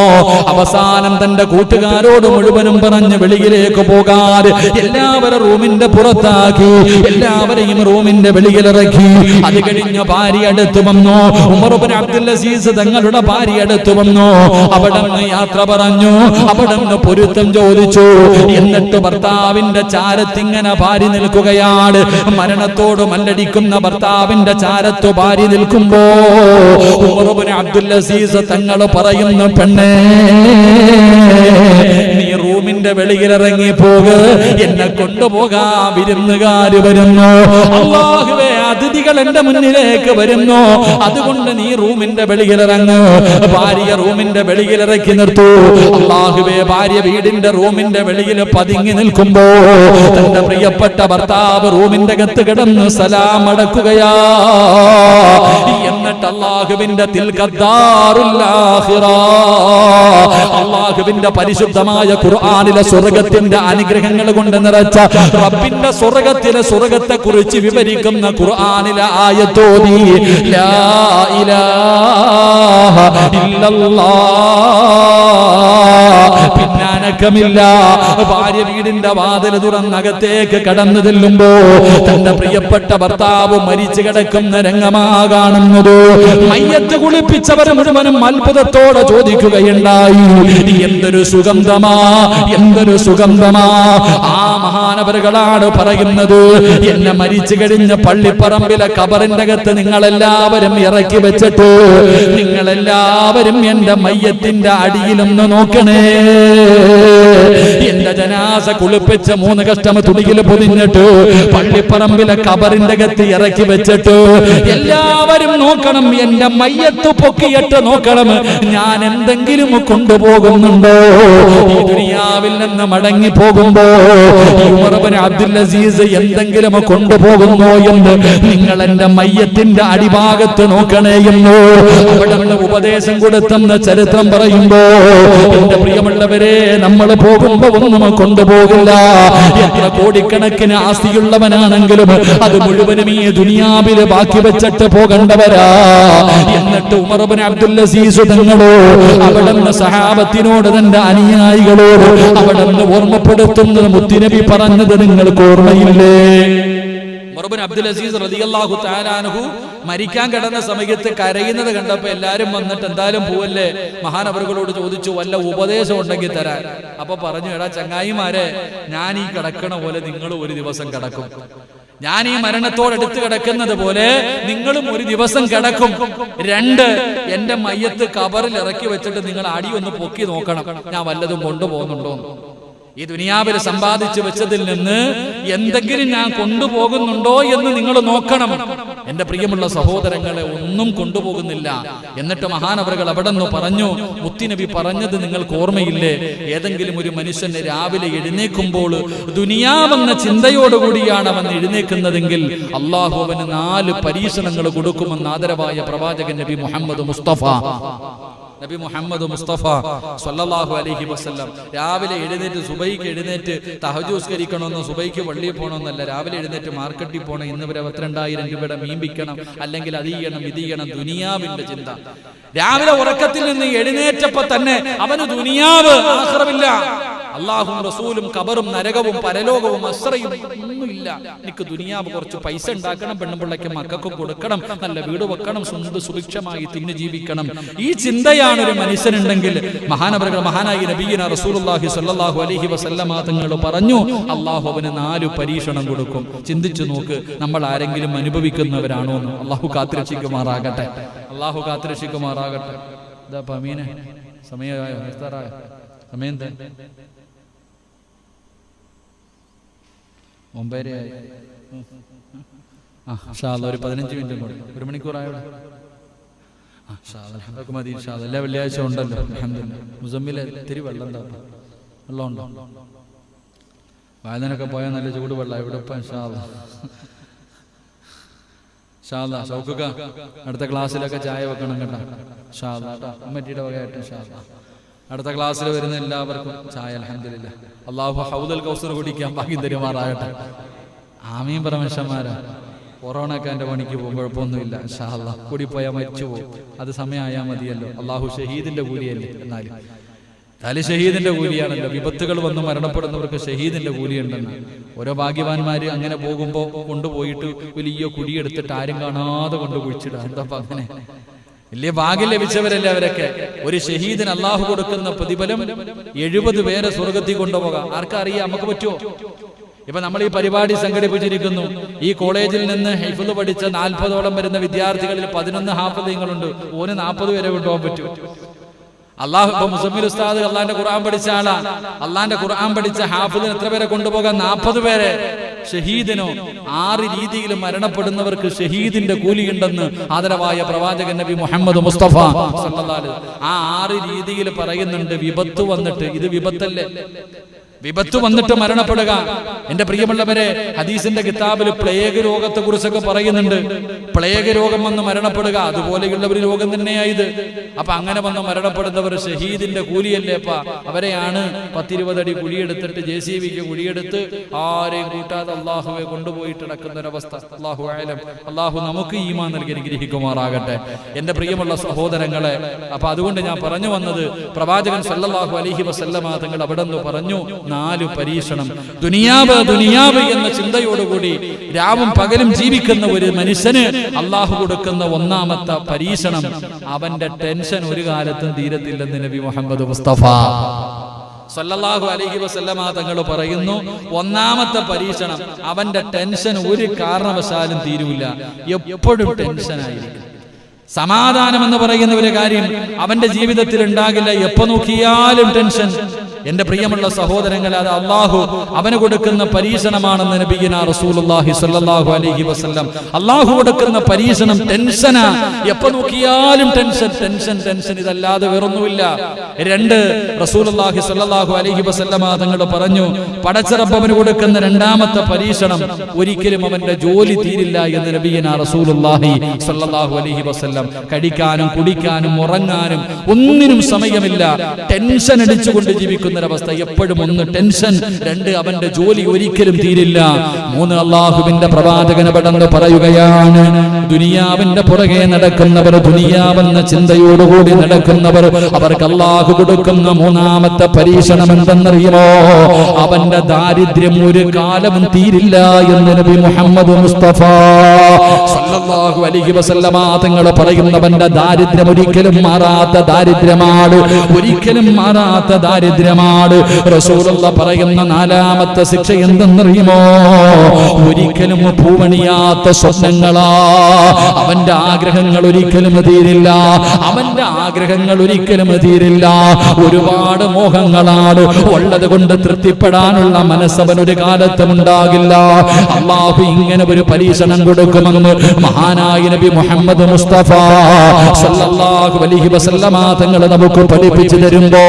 അവസാനം തന്റെ കൂട്ടുകാരോട് മുഴുവനും പറഞ്ഞ് വെളിയിലേക്ക് പോകാൻ എല്ലാവരും റൂമിന്റെ പുറത്താക്കി, എല്ലാവരെയും റൂമിന്റെ വെളിയിലിറക്കി. അത് കഴിഞ്ഞ് ഭാര്യ അടുത്ത് വന്നു. ഉമർ ഇബ്നു അബ്ദുൽ അസീസ് തങ്ങളുടെ ഭാര്യ അടുത്ത് വന്നു. അവിടെ നിന്ന് യാത്ര പറഞ്ഞു, അവിടെ നിന്ന് പൊരുത്തം ചോദിച്ചു. എന്നിട്ട് ഭർത്താവിന്റെ ചാരത്തിങ്ങനെ ഭാര്യ നിൽക്കുകയാണ്. മരണത്തോട് മല്ലടിക്കുന്ന ഭർത്താവിന്റെ ചാരത്ത് ഭാര്യ നിൽക്കുമ്പോ ഉമർ ഇബ്നു അബ്ദുൽ അസീസ് തങ്ങൾ പറയുന്നു, പെണ്ണേ നീ റൂമിന്റെ വെളിയിലിറങ്ങി പോക, എന്നെ കൊണ്ടുപോകാ വിരുന്നുകാര് വരുന്നു. അല്ലാഹുവേ, അതിഥികൾ എന്റെ മുന്നിലേക്ക് വരുന്നു, അതുകൊണ്ട് നീ റൂമിന്റെ വെളിയിലിറങ്ങ്. ഭാര്യ റൂമിന്റെ വെളിയിലിറക്കി നിർത്തൂ. അല്ലാഹുവേ, ഭാര്യ വീടിന്റെ റൂമിന്റെ വെളിയിൽ പതുങ്ങി നിൽക്കുമ്പോ തന്റെ പ്രിയപ്പെട്ട ഭർത്താവ് റൂമിന്റെ അകത്ത് കിടന്ന് സലാം അടക്കുകയാ. എന്നിട്ട് അല്ലാഹുവിന്റെ തിൽഖദ്ദാറുൽ ആഖിറ, അല്ലാഹുവിന്റെ പരിശുദ്ധമായ ഖുർആനിലെ സ്വർഗ്ഗത്തിന്റെ അനുഗ്രഹങ്ങൾ കൊണ്ട് നിറച്ച റബ്ബിന്റെ സ്വർഗ്ഗത്തെ കുറിച്ച് വിവരിക്കുന്ന ഖുർആനിലെ ആയത്തോതി ലാ ഇലാഹ ഇല്ലല്ലാഹ്. പിന്നാനക്കമില്ല. ഭാര്യ വീടിന്റെ വാതിൽ തുറന്നകത്തേക്ക് കടന്നു ചെല്ലുമ്പോ തന്റെ പ്രിയപ്പെട്ട ഭർത്താവ് മരിച്ചു കിടക്കുന്ന രംഗമാ കാണുന്നത്. മയ്യത്ത് കുളിപ്പിച്ചവർ മുഴുവനും അത്ഭുതത്തോടെ ചോദിക്കുകയുണ്ടായി, എന്തൊരു സുഗന്ധമാ, എന്തൊരു സുഗന്ധമാ. ആ മഹാനവറുകളാണ് പറയുന്നത്, എന്നെ മരിച്ചു കഴിഞ്ഞ പള്ളിപ്പറമ്പിലെ ഖബറിന്റെ അകത്ത് നിങ്ങളെല്ലാവരും ഇറക്കി വെച്ചിട്ട് നിങ്ങളെല്ലാവരും എന്റെ മയ്യത്തിന്റെ അടിയിലൊന്ന് നോക്കണേ. എന്റെ ജനാസ കുളിപ്പിച്ച 3 കഷ്ടം തുണിയിൽ പൊതിഞ്ഞിട്ട് പള്ളിപ്പറമ്പിലെ ഖബറിന്റെ അകത്ത് ഇറക്കി വെച്ചിട്ട് എല്ലാവരും നോക്കണം, എന്റെ മയ്യത്ത് പൊക്കിയിട്ട് നോക്കണം, ഞാൻ എന്തെങ്കിലും കൊണ്ടുപോകുന്നുണ്ടോ? ഈ ദുനിയാവിൽ നിന്ന് മടങ്ങി പോകുമ്പോ ഉമർ ഇബ്നു അബ്ദുൽ അസീസ് എന്തെങ്കിലും കൊണ്ടുപോകുന്നോ എന്ന് നിങ്ങൾ എന്റെ മയ്യത്തിന്റെ അടിഭാഗത്ത് നോക്കണേ എന്ന് അവിടെ നിന്ന് ഉപദേശം കൊടുത്തെന്ന് ചരിത്രം പറയുമ്പോ എന്റെ പ്രിയമുള്ളവരെ, നമ്മൾ പോകുമ്പോ ഒന്നും കൊണ്ടുപോകില്ല. എത്ര കോടിക്കണക്കിന് ആസ്തിയുള്ളവനാണെങ്കിലും അത് മുഴുവനും ഈ ദുനിയാവിൽ ബാക്കി വെച്ചിട്ട് പോകേണ്ടവരാ. എന്നിട്ട് ഉമർ ഇബ്നു അബ്ദുൽ അസീസ് തങ്ങളോ അവിടെ നിന്ന് സഹാബത്തിനോട് തന്റെ അനുയായികളോട് അവിടെ നിന്ന് ഓർമ്മപ്പെടുത്തുന്നത് മുത്തുനബി പറഞ്ഞത് നിങ്ങൾക്ക് ഓർമ്മയില്ലേ? ഉമർ ഇബ്നു അബ്ദുൽ അസീസ് റളിയല്ലാഹു തആല അൻഹു മരിക്കാൻ കിടന്ന സമയത്ത് കരയുന്നത് കണ്ടപ്പോ എല്ലാരും വന്നിട്ട് എന്തായാലും പോവല്ലേ, മഹാനവറുകളോട് ചോദിച്ചു വല്ല ഉപദേശം ഉണ്ടെങ്കിൽ തരാൻ. അപ്പൊ പറഞ്ഞു, എടാ ചങ്ങായിമാരെ, ഞാൻ ഈ കിടക്കണ പോലെ നിങ്ങൾ ഒരു ദിവസം കിടക്കും. ഞാൻ ഈ മരണത്തോടടുത്ത് കിടക്കുന്നത് പോലെ നിങ്ങളും ഒരു ദിവസം കിടക്കും. 2, എന്റെ മയ്യത്ത് കബറിൽ ഇറക്കി വെച്ചിട്ട് നിങ്ങൾ അടിയൊന്ന് പൊക്കി നോക്കണം, ഞാൻ വല്ലതും കൊണ്ടുപോകുന്നുണ്ടോ. ഈ ദുനിയാവിൽ സമ്പാദിച്ചു വെച്ചതിൽ നിന്ന് എന്തെങ്കിലും ഞാൻ കൊണ്ടുപോകുന്നുണ്ടോ എന്ന് നിങ്ങൾ നോക്കണം. എന്റെ പ്രിയമുള്ള സഹോദരങ്ങളെ, ഒന്നും കൊണ്ടുപോകുന്നില്ല. എന്നിട്ട് മഹാനവറുകൾ അവിടെ നിന്ന് പറഞ്ഞു, മുത്തിനബി പറഞ്ഞത് നിങ്ങൾക്ക് ഓർമ്മയില്ലേ? ഏതെങ്കിലും ഒരു മനുഷ്യന് രാവിലെ എഴുന്നേൽക്കുമ്പോൾ ദുനിയാവെന്ന ചിന്തയോടുകൂടിയാണ് അവൻ എഴുന്നേൽക്കുന്നതെങ്കിൽ അള്ളാഹു അവന് 4 പരീക്ഷണങ്ങൾ കൊടുക്കുമെന്ന് ആദരവായ പ്രവാചകൻ നബി മുഹമ്മദ് മുസ്തഫ സ്വല്ലല്ലാഹു അലൈഹി വസല്ലം രാവിലെ എഴുന്നേറ്റ് സുബൈക്ക് എഴുന്നേറ്റ് തഹജ്ജുദ് നിസ്കരിക്കണമെന്നോ സുബൈക്ക് പള്ളിയിൽ പോകണമെന്നല്ല. രാവിലെ എഴുന്നേറ്റ് മാർക്കറ്റിൽ പോകണം, ഇന്ന് വരെ 32,000 രൂപയുടെ മീൻ വിൽക്കണം, അല്ലെങ്കിൽ അത് ചെയ്യണം ഇത് ചെയ്യണം, ദുനിയാവിന്റെ ചിന്ത. രാവിലെ ഉറക്കത്തിൽ നിന്ന് എഴുന്നേറ്റപ്പോ തന്നെ അവന് ദുനിയാവ് ആഖിറമില്ല. അള്ളാഹും റസൂലും ഖബറും നരകവും പരലോകവും അസ്രയും ഒന്നുമില്ല. എനിക്ക് ദുനിയാവ് കുറച്ച് പൈസ ഉണ്ടാക്കണം, പെണ്ണുപിള്ളയ്ക്ക് മക്കൾക്കും കൊടുക്കണം, നല്ല വീട് വെക്കണം, സുഭിക്ഷമായി തിന്നു ജീവിക്കണം. ഈ ചിന്തയാണ് ഒരു മനുഷ്യനുണ്ടെങ്കിൽ മഹാനായ നബിയിന റസൂലുള്ളാഹി സ്വല്ലല്ലാഹു അലൈഹി വസല്ലമ തങ്ങൾ പറഞ്ഞു, അള്ളാഹു അവന് 4 പരീക്ഷണം കൊടുക്കും. ചിന്തിച്ചു നോക്ക്, നമ്മൾ ആരെങ്കിലും അനുഭവിക്കുന്നവരാണോ എന്ന്. അള്ളാഹു കാത്തിരക്ഷിക്കുമാറാകട്ടെ, അള്ളാഹു കാത്തിരക്ഷിക്കുമാറാകട്ടെ. ഇതാ പമീനെ സമയമായോ? സമയം 9:30 ആയി. ഒരു 15 മിനിറ്റും കൂടി, 1 മണിക്കൂറായോ? മതി. എല്ലാ വെള്ളിയാഴ്ച ഉണ്ടല്ലോ അൽഹംദുലില്ലാഹ്. മുസമ്മിലെ ഇത്തിരി വെള്ളം ഉണ്ടോ? വായനൊക്കെ പോയാൽ നല്ല ചൂട് വെള്ളം ഇവിടെ ഇപ്പം. ഷൗക്കുക അടുത്ത ക്ലാസ്സിലൊക്കെ ചായ വെക്കണം കേട്ടോ. അമ്മറ്റിയുടെ വകയായിട്ട് അടുത്ത ക്ലാസ്സിൽ വരുന്ന എല്ലാവർക്കും ചായ അൽഹംദുലില്ലാഹ്. അല്ലാഹു ഹൗദുൽ കൗസർ കുടിക്കാൻ ഭാഗ്യം തരുമാറാകട്ടെ. ആമീൻ പരമേശ്വരന്മാരാ. കൊറോണയൊക്കെ എൻ്റെ പണിക്ക് പോകും, കുഴപ്പമൊന്നുമില്ല. ഇൻഷാ അല്ലാഹ്. കൂടിപ്പോയാൽ മരിച്ചു പോകും, അത് സമയമായാൽ മതിയല്ലോ. അള്ളാഹു ഷഹീദിന്റെ കൂലിയല്ലേ. എന്നാലും ഷഹീദിന്റെ കൂലിയാണല്ലോ. വിപത്തുകൾ വന്ന് മരണപ്പെടുന്നവർക്ക് ഷഹീദിന്റെ കൂലിയുണ്ടെന്ന്. ഓരോ ഭാഗ്യവാന്മാര് അങ്ങനെ പോകുമ്പോ കൊണ്ടുപോയിട്ട് വലിയ കുഴിയെടുത്തിട്ട് ആരും കാണാതെ കൊണ്ട് കുഴിച്ചിടുക. എന്താ അങ്ങനെ വലിയ ഭാഗ്യം ലഭിച്ചവരല്ലേ അവരൊക്കെ. ഒരു ഷഹീദിന് അള്ളാഹു കൊടുക്കുന്ന പ്രതിഫലം 70 പേരെ സ്വർഗത്തിൽ കൊണ്ടുപോകാം. ആർക്കറിയാം? നമുക്ക് പറ്റുമോ? ഇപ്പൊ നമ്മൾ ഈ പരിപാടി സംഘടിപ്പിച്ചിരിക്കുന്നു. ഈ കോളേജിൽ നിന്ന് ഹിഫ്ള് പഠിച്ച 40ഓളം വരുന്ന വിദ്യാർത്ഥികളിൽ 11 ഹാഫിളുകളുണ്ട്. ഓന് 40 പേരെ കൊണ്ടുപോകാൻ പറ്റും. അള്ളാഹു ഇപ്പൊ മുസമ്മിൽ ഉസ്താദ് അള്ളാന്റെ ഖുർആൻ പഠിച്ച ആളാ. അള്ളാന്റെ ഖുർആൻ പഠിച്ച ഹാഫിളിന് എത്ര പേരെ കൊണ്ടുപോകാൻ? 40 പേരെ. ഷഹീദിനോ 6 രീതിയിൽ മരണപ്പെടുന്നവർക്ക് ഷഹീദിന്റെ കൂലിയുണ്ടെന്ന് ആദരവായ പ്രവാചകൻ നബി മുഹമ്മദ് മുസ്തഫ സല്ലല്ലാഹു അലൈഹി വസല്ലം ആ 6 രീതിയിൽ പറയുന്നുണ്ട്. വിപത്ത് വന്നിട്ട്, ഇത് വിപത്തല്ലേ, വിപത്ത് വന്നിട്ട് മരണപ്പെടുക. എന്റെ പ്രിയമുള്ളവരെ, ഹദീസിന്റെ കിതാബിൽ പ്ലേഗ് രോഗത്തെ കുറിച്ചൊക്കെ പറയുന്നുണ്ട്. പ്ലേഗ് രോഗം വന്ന് മരണപ്പെടുക, അതുപോലെയുള്ള ഒരു രോഗം തന്നെയായത്. അപ്പൊ അങ്ങനെ വന്ന് മരണപ്പെടുന്നവർ ഷഹീദിന്റെ കൂലിയല്ലേ. അപ്പ അവരെയാണ് 10-20 അടി കുഴിയെടുത്തിട്ട് JCBക്ക് കുഴിയെടുത്ത് ആരെയും കൂട്ടാതെ അള്ളാഹുവെ കൊണ്ടുപോയിട്ട് നടക്കുന്ന ഒരവസ്ഥ. അള്ളാഹു ആലം. അള്ളാഹു നമുക്ക് ഈമാൻ നൽകി അനുഗ്രഹിക്കുമാറാകട്ടെ. എന്റെ പ്രിയമുള്ള സഹോദരങ്ങളെ, അപ്പൊ അതുകൊണ്ട് ഞാൻ പറഞ്ഞു വന്നത്, പ്രവാചകൻ സല്ലല്ലാഹു അലൈഹി വസല്ലമ തങ്ങൾ അവിടെ നിന്ന് പറഞ്ഞു 4 പരീക്ഷണം. ദുനിയാവ് എന്ന ചിന്തയോടുകൂടി രാവും പകലും ജീവിക്കുന്ന ഒരു മനുഷ്യന് അള്ളാഹു കൊടുക്കുന്ന 1ാമത്തെ പരീക്ഷണം, അവന്റെ ടെൻഷൻ ഒരു കാലത്തും തീരത്തില്ലെന്ന് നബി മുഹമ്മദ് മുസ്തഫ സല്ലല്ലാഹു അലൈഹി വസല്ലമ തങ്ങൾ പറയുന്നു. 1ാമത്തെ പരീക്ഷണം, അവന്റെ ടെൻഷൻ ഒരു കാരണവശാലും തീരൂല. എപ്പോഴും ടെൻഷനായിരിക്കും. സമാധാനം എന്ന് പറയുന്ന ഒരു കാര്യം അവന്റെ ജീവിതത്തിൽ ഉണ്ടാകില്ല. എപ്പോ നോക്കിയാലും ടെൻഷൻ. എന്റെ പ്രിയമുള്ള സഹോദരങ്ങൾ, അത് അള്ളാഹു അവന് കൊടുക്കുന്ന പരീക്ഷണമാണെന്ന് നബിയിനാ റസൂലുള്ളാഹി സ്വല്ലല്ലാഹു അലൈഹി വസല്ലം. അള്ളാഹു കൊടുക്കുന്ന പരീക്ഷണം ടെൻഷനാ. എപ്പോ നോക്കിയാലും ടെൻഷൻ ടെൻഷൻ ടെൻഷൻ, ഇതല്ലാതെ വേറൊന്നുമില്ല. 2, റസൂലുള്ളാഹി സ്വല്ലല്ലാഹു അലൈഹി വസല്ലം തങ്ങൾ പറഞ്ഞു, പടച്ച റബ്ബ് അവന് കൊടുക്കുന്ന 2ാമത്തെ പരീക്ഷണം, ഒരിക്കലും അവന്റെ ജോലി തീരില്ല എന്ന് നബിയിനാ റസൂലുള്ളാഹി സ്വല്ലല്ലാഹു അലൈഹി വസല്ലം. കഴിക്കാനും കുടിക്കാനും ഉറങ്ങാനും ഒന്നിനും സമയമില്ല. ടെൻഷൻ അടിച്ചുകൊണ്ട് ജീവിക്കുന്ന അവസ്ഥ. എപ്പോഴും 1 ടെൻഷൻ, 2 അവന്റെ ജോലി ഒരിക്കലും തീരില്ല, 3 അള്ളാഹുവിന്റെ പ്രവാചകൻ പെട്ടെന്ന് പറയുകയാണ്, ദുനിയാവിന്റെ പുറകെ നടക്കുന്നവർ, ദുനിയാവെന്ന ചിന്തയോടുകൂടി നടക്കുന്നവർ, അവർക്ക് അള്ളാഹു കൊടുക്കുന്ന 3ാമത്തെ പരീക്ഷണം എന്തെന്നറിയുമോ? അവന്റെ ദാരിദ്ര്യം ഒരു കാലവും തീരില്ല എന്ന് നബി മുഹമ്മദ് മുസ്തഫ സല്ലല്ലാഹു അലൈഹി വസല്ലമ തങ്ങൾ പറയുന്നവന്റെ ദാരിദ്ര്യം ഒരിക്കലും മാറാത്ത ദാരിദ്ര്യമാണ്, ഒരിക്കലും മാറാത്ത ദാരിദ്ര്യമാണ്. കാര്യമാണ്. റസൂലുള്ള പറയുന്ന നാലാമത്തെ ശിക്ഷ എന്തെന്നറിയുമോ? ഒരിക്കലും പൂവണിയാത്ത സ്വപ്നങ്ങളാ. അവന്റെ ആഗ്രഹങ്ങൾ ഒരിക്കലും തീരില്ല. അവന്റെ ആഗ്രഹങ്ങൾ ഒരിക്കലും തീരില്ല. ഒരുപാട് മോഹങ്ങളാണ് ഉള്ളത് കൊണ്ട് തൃപ്തിപ്പെടാനുള്ള മനസ്സവൻ ഒരു കാലത്തും ഉണ്ടാകില്ല. അല്ലാഹു ഇങ്ങനെ ഒരു പരീക്ഷണം കൊടുക്കുമെന്ന് മഹാനായ നബി മുഹമ്മദ് മുസ്തഫ സല്ലല്ലാഹു അലൈഹി വസല്ലമ തങ്ങൾ നമുക്ക് പഠിപ്പിച്ചു തരുമ്പോ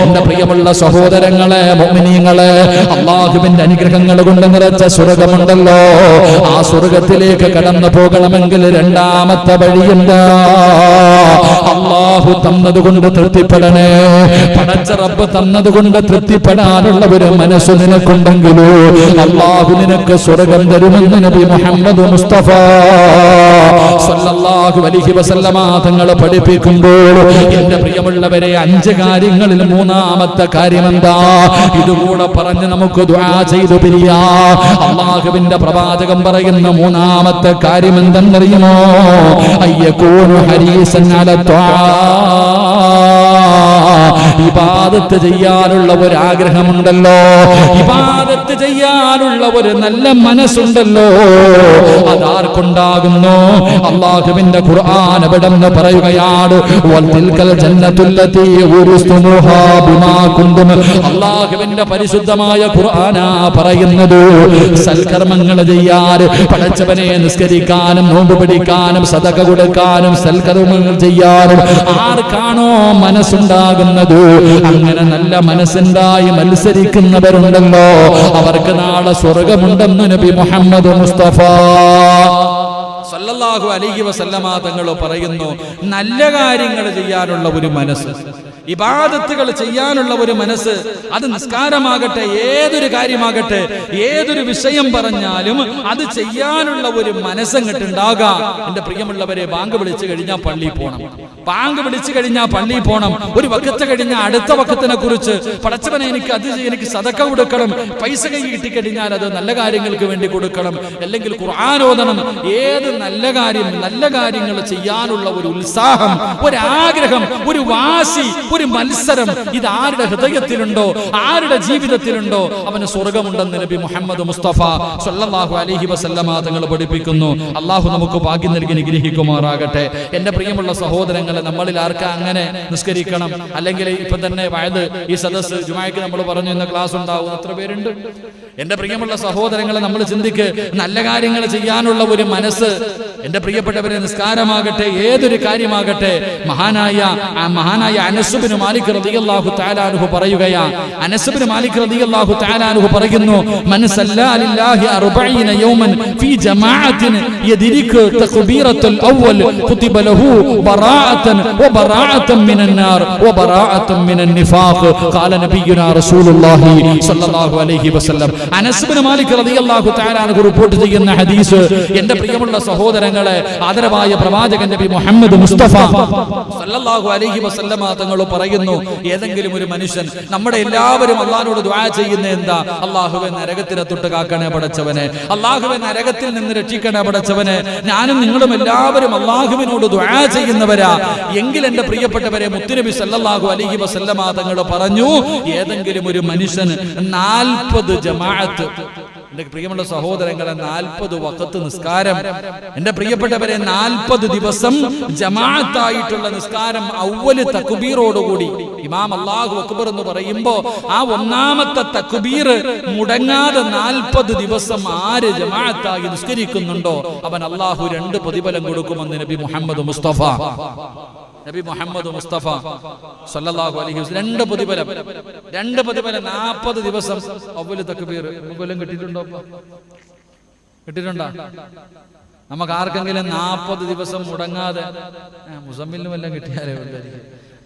എന്റെ പ്രിയമുള്ള സഹോദരങ്ങളെ, മുഅ്മിനീങ്ങളെ, അല്ലാഹുവിന്റെ അനുഗ്രഹങ്ങൾ കൊണ്ട് നിറച്ച സ്വർഗ്ഗമുണ്ടല്ലോ. ആ സ്വർഗ്ഗത്തിലേക്ക് കടന്നു പോകണമെങ്കിൽ രണ്ടാമത്തെ വഴിയുണ്ട്. അല്ലാഹു തന്നതുകൊണ്ട് തൃപ്തിപ്പെടണേ. പടച്ച റബ്ബ് തന്നതുകൊണ്ട് തൃപ്തിപ്പെടാനുള്ള ഒരു മനസ്സ് നിനക്കുണ്ടെങ്കിലോ അല്ലാഹു നിനക്ക് സ്വർഗ്ഗം തരുമെന്ന് നബി മുഹമ്മദ് മുസ്തഫ സല്ലല്ലാഹു അലൈഹി വസല്ലമ തങ്ങൾ പഠിപ്പിക്കുമ്പോൾ എന്റെ പ്രിയമുള്ളവരെ, 5 കാര്യങ്ങളിൽ മൂന്നാമത്തെ കാര്യം എന്താ? ഇതുകൂടെ പറഞ്ഞ് നമുക്ക് ദുആ ചെയ്തു പിരിയാ. അല്ലാഹുവിന്റെ പ്രവാചകൻ പറയുന്ന മൂന്നാമത്തെ കാര്യം എന്തെന്നറിയുമോ? അയ്യകൂനു ഹരീസൻ അലാ ത്വാ. ഇബാദത്ത് ചെയ്യാനുള്ള ഒരു ആഗ്രഹമുണ്ടല്ലോ, ഇബാദത്ത് ചെയ്യാനുള്ള ഒരു നല്ല മനസ്സുണ്ടല്ലോ, അതാർക്കുണ്ടാകുന്നു? അല്ലാഹുവിന്റെ ഖുർആൻ എവിടെന്ന് പറയുകയാണ്, വൽതിൽകൽ ജന്നത്തുല്ലതി ഉരിസ്തുമുഹാ ബിമാ കുന്തും. അല്ലാഹുവിന്റെ പരിശുദ്ധമായ ഖുർആനാ പറയുന്നത്, സൽക്കർമ്മങ്ങൾ ചെയ്യാൻ, പടച്ചവനെ നിസ്കരിക്കാനും നോമ്പ് പിടിക്കാനും സദഖ കൊടുക്കാനും സൽക്കർമ്മങ്ങൾ ചെയ്യാനും ആർക്കാണോ മനസ്സുണ്ടാകുന്നത്, അങ്ങനെ നല്ല മനസ്സുണ്ടായി മത്സരിക്കുന്നവരുണ്ടല്ലോ, അവർക്ക് നാളെ സ്വർഗ്ഗമുണ്ടെന്ന് നബി മുഹമ്മദ് മുസ്തഫ സല്ലല്ലാഹു അലൈഹി വസല്ലമ തങ്ങൾ പറയുന്നു. നല്ല കാര്യങ്ങൾ ചെയ്യാനുള്ള ഒരു മനസ്സ്, ഇബാദത്തുകൾ ചെയ്യാനുള്ള ഒരു മനസ്സ്, അത് നിസ്കാരമാകട്ടെ, ഏതൊരു കാര്യമാകട്ടെ, ഏതൊരു വിഷയം പറഞ്ഞാലും അത് ചെയ്യാനുള്ള ഒരു മനസ്സങ്ങട്ടുണ്ടാകാം. എന്റെ പ്രിയമുള്ളവരെ, ബാങ്ക് വിളിച്ചു കഴിഞ്ഞാൽ പള്ളിയിൽ പോകണം, ബാങ്ക് വിളിച്ചു കഴിഞ്ഞാൽ പള്ളിയിൽ പോകണം. ഒരു വക്കത്ത് കഴിഞ്ഞാൽ അടുത്ത വക്കത്തിനെ കുറിച്ച്, പടച്ചവനെ എനിക്ക് സദഖ കൊടുക്കണം, പൈസ കൈ കിട്ടിക്കഴിഞ്ഞാൽ അത് നല്ല കാര്യങ്ങൾക്ക് വേണ്ടി കൊടുക്കണം, അല്ലെങ്കിൽ ഖുർആൻ ഓതണം. ഏത് നല്ല കാര്യങ്ങൾ ചെയ്യാനുള്ള ഒരു ഉത്സാഹം, ഒരു ആഗ്രഹം, ഒരു വാശി, ഒരു മത്സരം, ഇത് ആരുടെ ഹൃദയത്തിലുണ്ടോ, ആരുടെ ജീവിതത്തിലുണ്ടോ, അവന് സ്വർഗ്ഗമുണ്ടെന്ന് നബി മുഹമ്മദ് മുസ്തഫ സല്ലല്ലാഹു അലൈഹി വസല്ലമ തങ്ങൾ പഠിപ്പിക്കുന്നു. അല്ലാഹു നമുക്ക് ഭാഗ്യം നൽകി അനുഗ്രഹിക്കുമാറാകട്ടെ. എന്റെ പ്രിയമുള്ള സഹോദരങ്ങളെ, നമ്മളിൽ ആർക്കാ അങ്ങനെ നിസ്കരിക്കണം, അല്ലെങ്കിൽ ഇപ്പൊ തന്നെ വയത് ഈ സദസ്സ് ജുമായ്ക്ക് നമ്മൾ പറഞ്ഞു ഇന്ന് ക്ലാസ് ഉണ്ടാവും, എത്ര പേരുണ്ട്? എന്റെ പ്രിയമുള്ള സഹോദരങ്ങളെ, നമ്മൾ ചിന്തിക്ക്, നല്ല കാര്യങ്ങൾ ചെയ്യാനുള്ള ഒരു മനസ്സ്. എന്റെ പ്രിയപ്പെട്ടവരെ, നിസ്കാരമാകട്ടെ, ഏതൊരു കാര്യമാകട്ടെ, മഹാനായ അനസ് ഇബ്നു മാലിക് റളിയല്ലാഹു തആല അൻഹു പറയുകയാ. അനസ് ഇബ്നു മാലിക് റളിയല്ലാഹു തആല അൻഹു പറയുന്നു, മൻ സല്ലാ ലില്ലാഹി 40 യൗമൻ ഫീ ജമാഅത്തിൻ യദ്രികു തക്ബീറത്തുൽ അവ്വൽ കുതിബ ലഹു ബറാഅതൻ വബറാഅതൻ മിനൻ നാർ വബറാഅതൻ മിനൻ നിഫാഖ് ഖാല നബിയുനാ റസൂലുള്ളാഹി സ്വല്ലല്ലാഹു അലൈഹി വസല്ലം. അനസ് ഇബ്നു മാലിക് റളിയല്ലാഹു തആല അൻഹു റിപ്പോർട്ട് ചെയ്യുന്ന ഹദീസ്, എന്റെ പ്രിയമുള്ള സഹോദരങ്ങളെ, ആദരവായ പ്രവാചകൻ നബി മുഹമ്മദ് മുസ്തഫ സല്ലല്ലാഹു അലൈഹി വസല്ലമ തങ്ങൾ പറയുന്നു, ഏതെങ്കിലും ഒരു മനുഷ്യൻ, നമ്മുടെ എല്ലാവരും അല്ലാഹുവോട് ദുആ ചെയ്യുന്ന എന്താ? അല്ലാഹുവേ നരകത്തിനെ തൊട്ട് കാക്കണേ പടച്ചവനെ, അല്ലാഹുവേ നരകത്തിൽ നിന്ന് രക്ഷിക്കണേ പടച്ചവനെ. ഞാനും നിങ്ങളും എല്ലാവരും അല്ലാഹുവിനോട് ദുആ ചെയ്യുന്നവരാ. എങ്കിൽ എന്റെ പ്രിയപ്പെട്ടവരെ, മുത്തുനബി സല്ലല്ലാഹു അലൈഹി വസല്ലമ തങ്ങൾ പറഞ്ഞു, ഏതെങ്കിലും ഒരു മനുഷ്യൻ 40 ജമാഅത്ത്, എന്റെ പ്രിയമുള്ള സഹോദരങ്ങളെ, 40 വഖത്ത് നിസ്കാരം, എന്റെ പ്രിയപ്പെട്ടവരെ, 40 ദിവസം ജമാഅത്തായിട്ടുള്ള നിസ്കാരം, അവ്വല് തക്ബീറോടുകൂടി ഇമാം അല്ലാഹു അക്ബർ എന്ന് പറയുമ്പോ ആ ഒന്നാമത്തെ തക്ബീർ മുടങ്ങാതെ 40 ദിവസം ആര് ജമാഅത്തായി നിസ്കരിക്കുന്നുണ്ടോ, അവൻ അല്ലാഹു 2 പ്രതിഫലം കൊടുക്കുമെന്ന് നബി മുഹമ്മദ് മുസ്തഫ സല്ലല്ലാഹു അലൈഹി വസല്ലം. 2 പ്രതിഫലം 40 ദിവസം അവ്വല് തക്ബീർ. കൊല്ലം കിട്ടിയിട്ടുണ്ടോ? കിട്ടിയിട്ടുണ്ടോ? നമുക്ക് ആർക്കെങ്കിലും 40 ദിവസം മുടങ്ങാതെ, മുസമ്മിലിനും എല്ലാം കിട്ടിയാലേ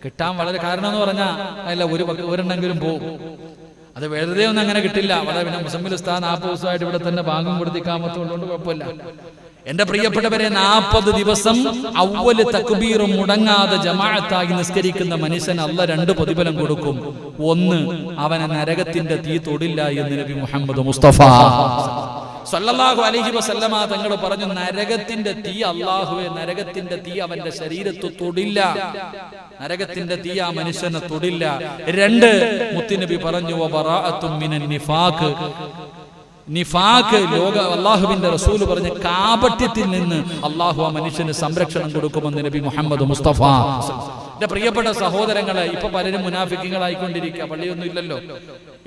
കിട്ടാൻ വളരെ കാരണം എന്ന് പറഞ്ഞാൽ അല്ല, ഒരെണ്ണെങ്കിലും പോകും. അത് വെറുതെ ഒന്നും അങ്ങനെ കിട്ടില്ല. വളരെ പിന്നെ മുസമ്മിൽ ഉസ്താദ് 40 ദിവസമായിട്ട് ഇവിടെ തന്നെ ഭാഗം കൊടുത്തിക്കാമത്തുള്ളതുകൊണ്ട് കുഴപ്പമില്ല. എന്റെ പ്രിയപ്പെട്ടവരെ, 40 ദിവസം അവ്വല് തക്ബീറും മുടങ്ങാതെ ജമാഅത്തായി നിസ്കരിക്കുന്ന മനുഷ്യൻ അല്ലാഹ് 2 പ്രതിഫലം കൊടുക്കും. ഒന്ന്, അവനെ നരകത്തിന്റെ തീ തൊടില്ല എന്ന് നബി മുഹമ്മദ് മുസ്തഫ സല്ലല്ലാഹു അലൈഹി വസല്ലമ തങ്ങൾ പറഞ്ഞു, നരകത്തിന്റെ തീ, അല്ലാഹുവേ നരകത്തിന്റെ തീ അവന്റെ ശരീരത്ത് തൊടില്ല, നരകത്തിന്റെ തീ ആ മനുഷ്യനെ തൊടില്ല. 2 മുത്തുനബി പറഞ്ഞു, വബറാഅത്തും മിനൻ നിഫാഖ്, നിഫാഖ് ലോക അല്ലാഹുവിന്റെ റസൂൽ പറഞ്ഞ കാപട്യത്തിൽ നിന്ന് അല്ലാഹു ആ മനുഷ്യന് സംരക്ഷണം കൊടുക്കുമെന്ന് നബി മുഹമ്മദ് മുസ്തഫ. എന്റെ പ്രിയപ്പെട്ട സഹോദരങ്ങളെ, ഇപ്പൊ പലരും മുനാഫിക്കുകളായിക്കൊണ്ടിരിക്കുക, പള്ളിയൊന്നും ഇല്ലല്ലോ.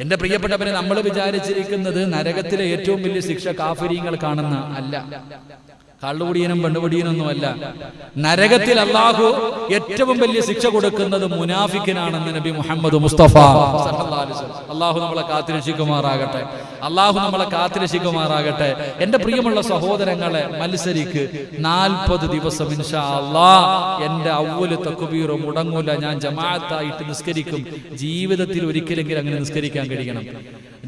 എന്റെ പ്രിയപ്പെട്ടവരെ, നമ്മൾ വിചാരിച്ചിരിക്കുന്നത് നരകത്തിലെ ഏറ്റവും വലിയ ശിക്ഷ കാഫിരീങ്ങൾ കാണുന്ന അല്ല, കള്ളുകുടിയനും പെണ്ണുകുടിയനൊന്നും അല്ല. നരകത്തിൽ അല്ലാഹു ഏറ്റവും വലിയ ശിക്ഷ കൊടുക്കുന്നത് മുനാഫിക്കിനാണെന്ന് നബി മുഹമ്മദ് മുസ്തഫ സല്ലല്ലാഹു അലൈഹി വസല്ലം. അല്ലാഹു നമ്മളെ കാത്തുരക്ഷിക്കുമാറാകട്ടെ, അല്ലാഹു നമ്മളെ കാത്തുരക്ഷിക്കുമാറാകട്ടെ. എന്റെ പ്രിയമുള്ള സഹോദരങ്ങളെ, മത്സരിക്ക് 40 ദിവസം ഇൻഷാ അല്ലാഹ് എന്റെ അവ്വൽ തക്ബീർ മുടങ്ങൂല, ഞാൻ ജമാഅത്തായിട്ട് നിസ്കരിക്കും. ജീവിതത്തിൽ ഒരിക്കലെങ്കിലും അങ്ങനെ നിസ്കരിക്കാൻ കഴിയണം.